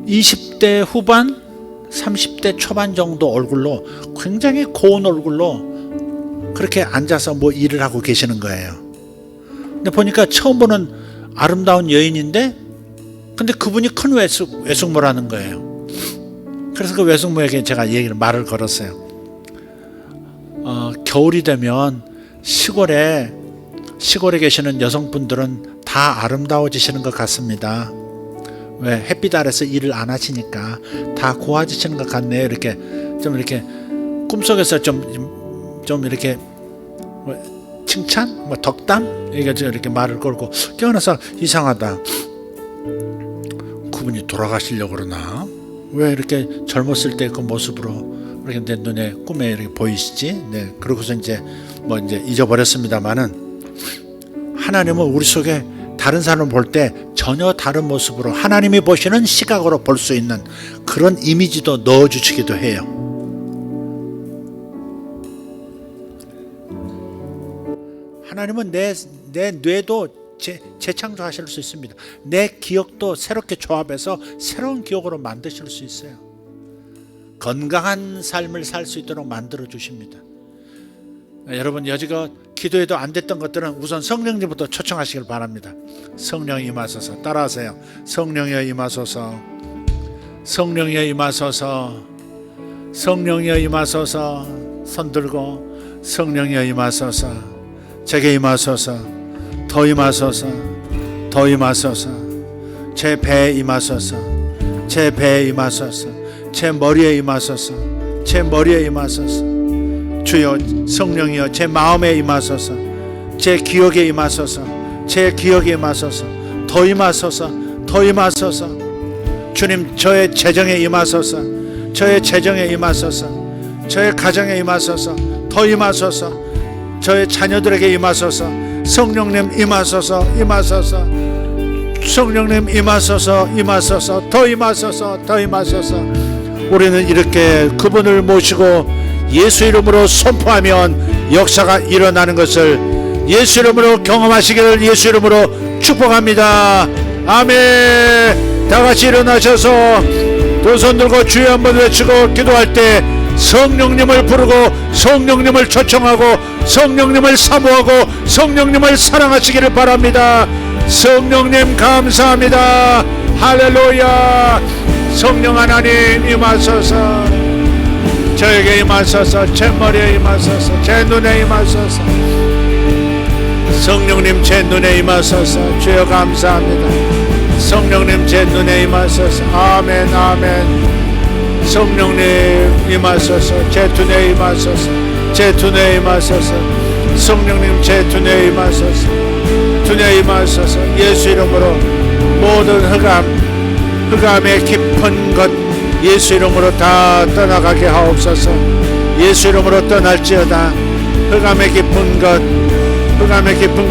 20대 후반 30대 초반 정도 얼굴로 굉장히 고운 얼굴로 그렇게 앉아서 뭐 일을 하고 계시는 거예요. 근데 보니까 처음 보는 아름다운 여인인데 근데 그분이 큰 외숙모라는 거예요. 그래서 그 외숙모에게 제가 말을 걸었어요. 겨울이 되면 시골에 계시는 여성분들은 다 아름다워지시는 것 같습니다. 왜 햇빛 아래서 일을 안 하시니까 다 고와지시는 것 같네요. 이렇게 꿈속에서 좀 이렇게 칭찬, 덕담 이렇게 말을 걸고 깨어나서 이상하다. 그분이 돌아가시려고 그러나 왜 이렇게 젊었을 때 그 모습으로 이렇게 내 눈에 꿈에 이렇게 보이시지? 네, 그러고서 이제 잊어버렸습니다만은 하나님은 우리 속에 다른 사람을 볼 때 전혀 다른 모습으로 하나님이 보시는 시각으로 볼 수 있는 그런 이미지도 넣어주시기도 해요. 하나님은 내 뇌도 재창조하실 수 있습니다. 내 기억도 새롭게 조합해서 새로운 기억으로 만드실 수 있어요. 건강한 삶을 살 수 있도록 만들어 주십니다. 여러분 여지껏 기도해도 안 됐던 것들은 우선 성령님부터 초청하시길 바랍니다. 성령 임하소서. 따라하세요. 성령이여 임하소서. 성령이여 임하소서. 성령이여 임하소서. 손 들고 성령이여 임하소서. 제게 임하소서. 더 임하소서. 더 임하소서. 제 배에 임하소서. 제 배에 임하소서. 제 머리에 임하소서. 제 머리에 임하소서. 주여 성령이여 제 마음에 임하소서. 제 기억에 임하소서. 제 기억에 임하소서. 더 임하소서. 더 임하소서. 주님 저의 재정에 임하소서. 저의 재정에 임하소서. 저의 가정에 임하소서. 더 임하소서. 저의 자녀들에게 임하소서. 성령님 임하소서. 임하소서. 성령님 임하소서. 임하소서. 더 임하소서. 더 임하소서. 우리는 이렇게 그분을 모시고 예수 이름으로 선포하면 역사가 일어나는 것을 예수 이름으로 경험하시기를 예수 이름으로 축복합니다. 아멘. 다 같이 일어나셔서 두 손 들고 주여 한번 외치고 기도할 때 성령님을 부르고 성령님을 초청하고 성령님을 사모하고 성령님을 사랑하시기를 바랍니다. 성령님 감사합니다. 할렐루야. 성령 하나님 임하소서. 저에게 임하소서. 제 머리에 임하소서. 제 눈에 임하소서. 성령님 제 눈에 임하소서. 주여 감사합니다. 성령님 제 눈에 임하소서. 아멘 아멘. 성령님 임하소서. 제 두뇌에 임하소서. 제 두뇌에 임하소서. 성령님 제 두뇌에 임하소서. 두뇌에 임하소서. 예수 이름으로 모든 흑암의 깊은 것 예수 이름으로 다 떠나가게 하옵소서. 예수 이름으로 떠날지어다. 흑암의 깊은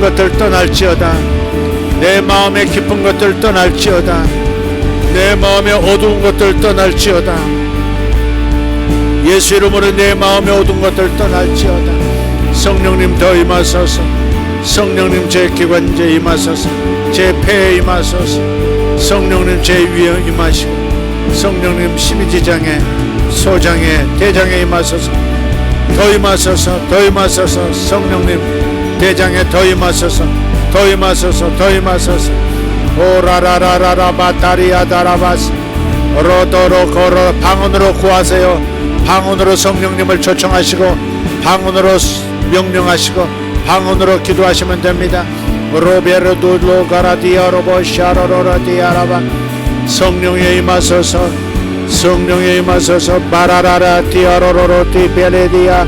것들 떠날지어다. 내 마음의 깊은 것들 떠날지어다. 내 마음의 어두운 것들 떠날지어다. 예수 이름으로 내 마음의 어두운 것들 떠날지어다. 성령님 더 임하소서. 성령님 제 기관지에 임하소서. 제 폐에 임하소서. 성령님 제 위에 임하시고 성령님 심지장에 소장에 대장에 임하소서. 더 임하소서. 더 임하소서. 성령님 대장에 더 임하소서, 더 임하소서, 더 임하소서. 오라라라라라 바타리아 다라바스 로도로 걸어. 방언으로 구하세요. 방언으로 성령님을 초청하시고 방언으로 명령하시고 방언으로 기도하시면 됩니다. 로베르두로 가라디아로보 샤로로라디아라바. 성령에 임하소서, 성령에 임하소서. 바라라라 디아로로로 디벨레디아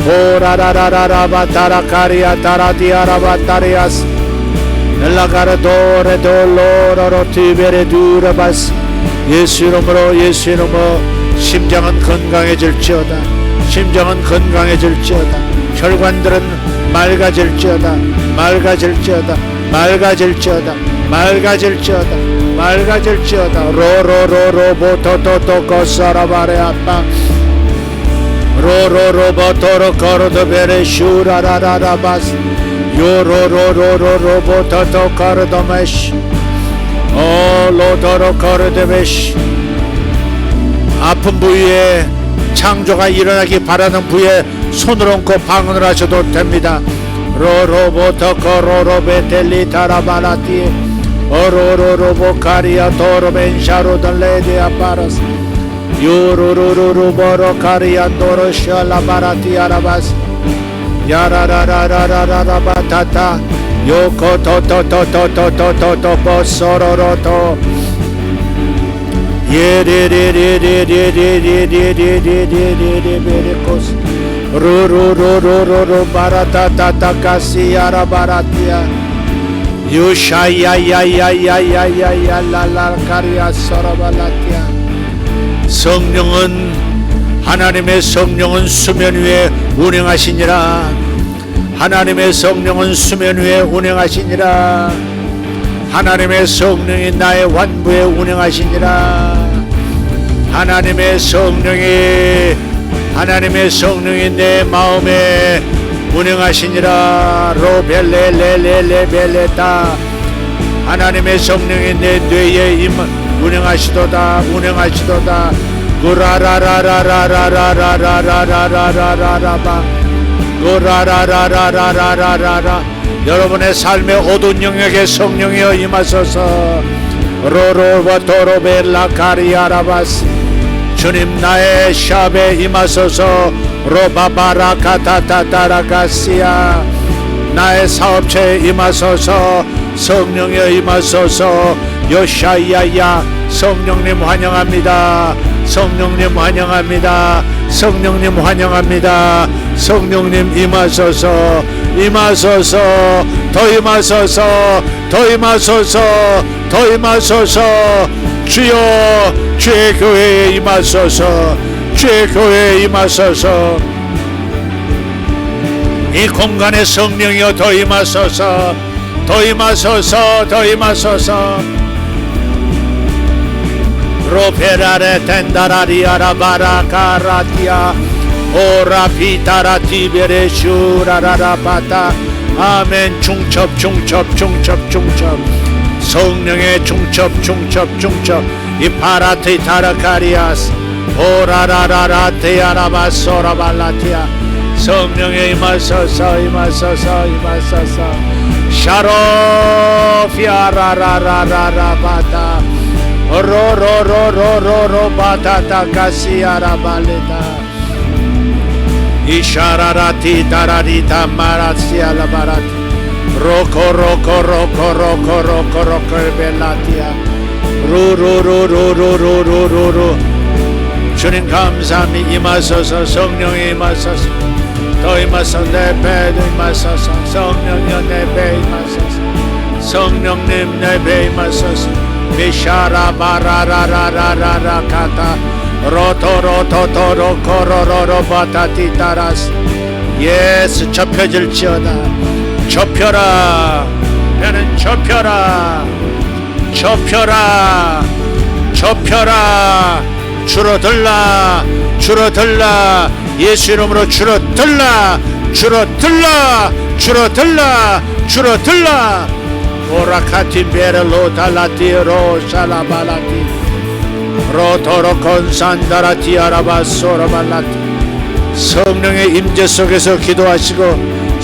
오라라라라바 타라카리아 타라디아라바 타리아스 엘라가르도레돌로로로 디베레두라바스. 예수 이름으로, 예수 이름으로. 심장은 건강해질지어다, 심장은 건강해질지어다. 혈관들은 맑아질지어다, 맑아질지어다, 맑아질지어다, 맑아질지어다, 맑아질지어다. 로로로로 보토토토 코사라바레 아빠 로로로 보토로 코르도 베레 슈라라라라바스 요로로로로로 보토토 코르도 메시 오 로도로 코르도 메시. 아픈 부위에 창조가 일어나기 바라는 부위에 손을 얹고 방언을 하셔도 됩니다. 로로보토코 로로베텔리 타라바라티 오로로로보카리아 도로벤샤로달레디아 파라스 요로로로로보로카리아 도로샤라바라티 아라바스 야라라라라라라바타타 요코토토토토토토토토 보소로로토 예레레레레레레레레레레레레레레레레코스 루루루루루루 바라타타타카시아라바라티아 유샤야야야야야야야랄라카리아 서라발라티아. 성령은 하나님의 성령은 수면 위에 운행하시니라. 하나님의 성령은 수면 위에 운행하시니라. 하나님의 성령이 나의 완부에 운행하시니라. 하나님의 성령이 내 마음에 운행하시니라. 로벨레레레레벨레타. 하나님의 성령이 내 뇌에 운행하시도다, 운행하시도다. 구라라라라라라라라라라라라라라바 구라라라라라라라라라. 여러분의 삶의 어두운 영역에 성령이여 임하소서. 로로바토로벨라 카리아라바스. 주님 나의 샵에 임하소서. 로바바라카타타타라가시아. 나의 사업체에 임하소서. 성령이여 임하소서. 요샤야야. 성령님 환영합니다. 성령님 환영합니다. 성령님 환영합니다. 성령님 임하소서. 임하소서. 더 임하소서. 더 임하소서. 더 임하소서. 주여 주의 교회에 임하소서. 주의 교회에 임하소서. 이 공간에 성령이여 더 임하소서. 더 임하소서. 더 임하소서. 로페라레 텐다라리아라바라카라티아 오라피타라티베레 슈라라라바타. 아멘. 중첩 성령의 중첩 이 파라티 타라카리아스 오라라라라테아라바소라발라티아. 성령의 임하소서. 샤로피아라라라라라바타 로로로로로로로바타타카시아라발레타 이샤라라티 다라리타 마라시아라바라티 로코로코로코로코로코로코벨라티아 루루루루루루루루루. 주님 감사합니다. 임하소서. 성령이 임하소서. 더 임하소서. 내 배도 임하소서. 성령이여 내 배 임하소서. 성령님 내 배 임하소서. 미샤라바라라라라라카타 로토로토토로코로로로바타티타라스. 예수 접혀질지어다. 접혀라. 배는 접혀라. 접혀라. 줄어들라. 예수 이름으로 줄어들라. 오라카티 베르로 달라티로 샬라발라티 로토로 콘산다라티 아라바소라발라티. 성령의 임재 속에서 기도하시고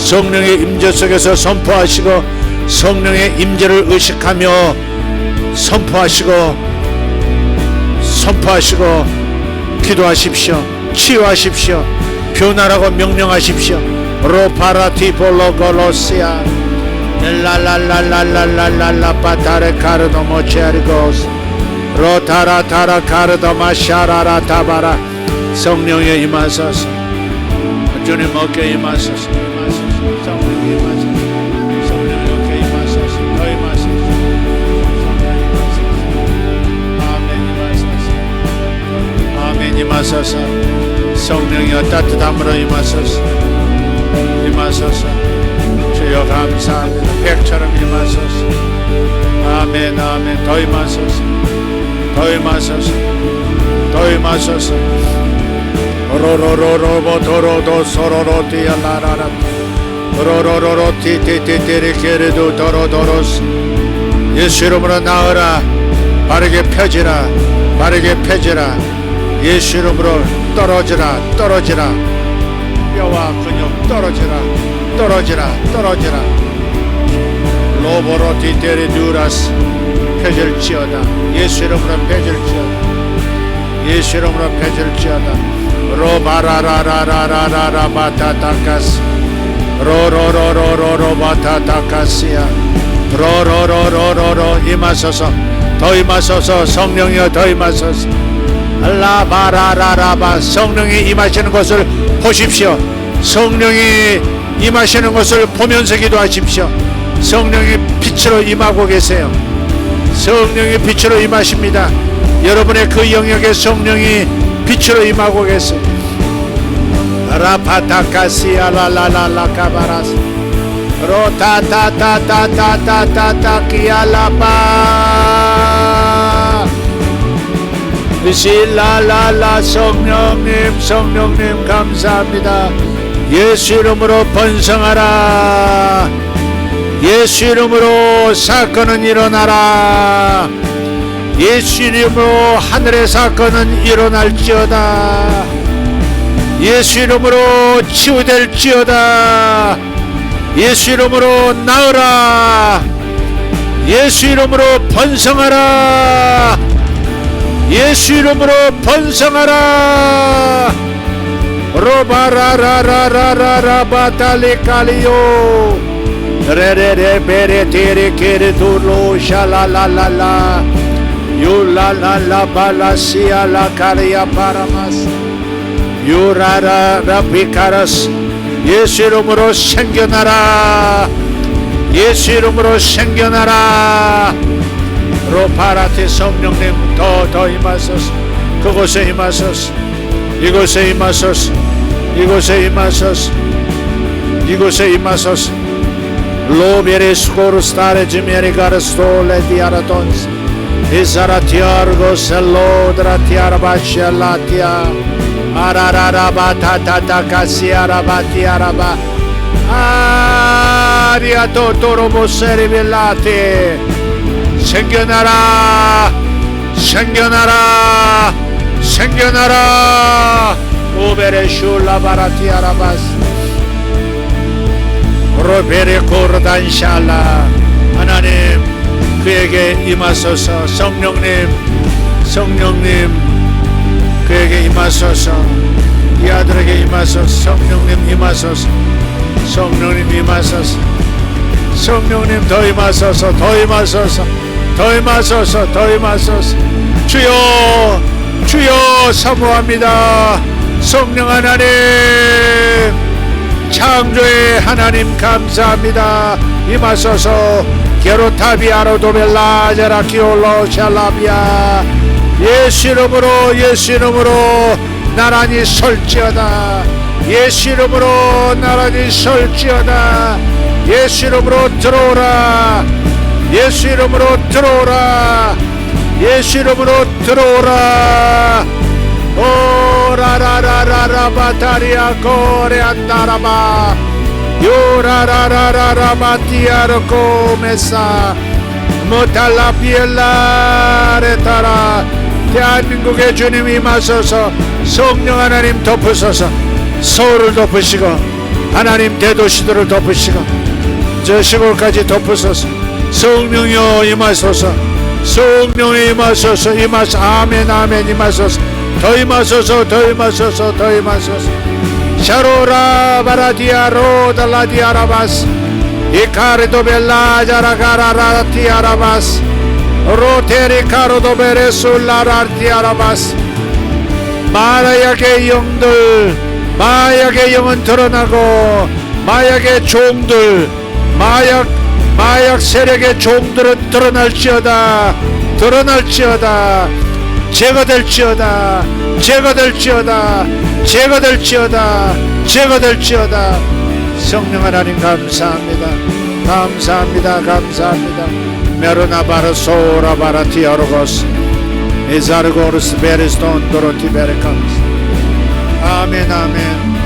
성령의 임재 속에서 선포하시고 성령의 임재를 의식하며 선포하시고 기도하십시오. 치유하십시오. 변화라고 명령하십시오. 로파라티 볼로골로시아 랄랄랄랄랄랄랄라 바타레 카르도 모체리고스 로타라타라 카르도 마샤라라 타바라 성령에 임하소서. 주님 어깨에 임하소서. 성령에 임하소서. 성령의 어깨에 임하소서. 더 임하소서. 아멘 임하소서. 성령이여 따뜻함으로 임하소서. 주여 감사합니다. 백처럼 임하소서. 아멘 더 임하소서. 로로로로보도로도 소로로티알라라라 로로로로티티티리케르도 도로도로스 예수 이름으로 나으라. 바르게 펴지라. 예수 이름으로 떨어지라. 뼈와 근육 떨어지라. 로보로티테리두라스 펴질지어다. 예수 이름으로 펴질지어다. 로바라라라라라라 바타타카스 로로로로로로 바타타카스야 로로로로로로 임하소서. 더 임하소서. 성령이여 더 임하소서. 라바라라라바 성령이 임하시는 것을 보십시오. 성령이 임하시는 것을 보면서 기도하십시오. 성령이 빛으로 임하고 계세요. 성령이 빛으로 임하십니다. 여러분의 그 영역에 성령이 빛으로 임하고 계세요. 라파타카시아라라라라카바라스 로타타타타타타타타키알라바 시라라라 성령님 감사합니다. 예수 이름으로 번성하라. 예수 이름으로 사건은 일어나라. 예수 이름으로 하늘의 사건은 일어날지어다. 예수 이름으로 치유될지어다. 예수 이름으로 나으라. 예수 이름으로 번성하라. 예수 이름으로 번성하라. 로바라라라라라라 바탈리칼리오 레레레베레테레케레두로 샤라라라라 유라라라 발라시아라 카리아 파라마스 유라라라 비카라스 예수 이름으로 생겨나라. 예수 이름으로 생겨나라. 로파라티 성령님 더 임하소서. 그곳에 임하소서. 이곳에 임하소서. 로베레스코르 스타레 지메리가르스톨레 디아라톤스 이사라티아르고 셀로드라티아라바시알라티아 아라라라바타타타카시아라바티아라바 아리아토토로보세리빌라티 생겨나라. 오베레슐라바라티아라바스 로베레코르단샬라 하나님 그에게 임하소서. 성령님 그에게 임하소서. 이 아들에게 임하소서. 성령님 임하소서. 성령님 더 임하소서. 주여 사모합니다. 성령 하나님, 창조의 하나님 감사합니다. 임하소서. 게로타비아로 도벨라자라 키올로 샬라비아 예수 이름으로 나란히 설지어다. 예수 이름으로 나란히 설지어다. 예수 이름으로 들어오라. 예수 이름으로 들어오라. 예수 이름으로 들어오라. 오라라라라라 바타리아 코레안다라바 요라라라라라 바티아르코 메사 모탈라 피엘라 레타라. 대한민국의 주님 임하소서. 성령 하나님 덮으소서. 서울을 덮으시고 하나님 대도시들을 덮으시고 저 시골까지 덮으소서. 성령이여 임하소서. 성령이 임하소서. 임하소서. 아멘 아멘 임하소서. 더 임하소서. 더 임하소서. 더 임하소서. 샤로라 바라디아로 달라디아라바스 이카르도 벨라자라가라라티아라바스 로테리카로도 베레술라라티아라바스. 마약의 영들, 마약의 영은 드러나고 마약의 종들, 마약 세력의 종들은 드러날지어다. 드러날지어다. 제거될지어다. 제거될지어다. 제거될지어다. 제거될지어다. 성령 하나님 감사합니다. 감사합니다. 감사합니다. 메르나바르소라 바라티아로고스 에자르고르스 베레스톤 도로티 베레캄스. 아멘 아멘.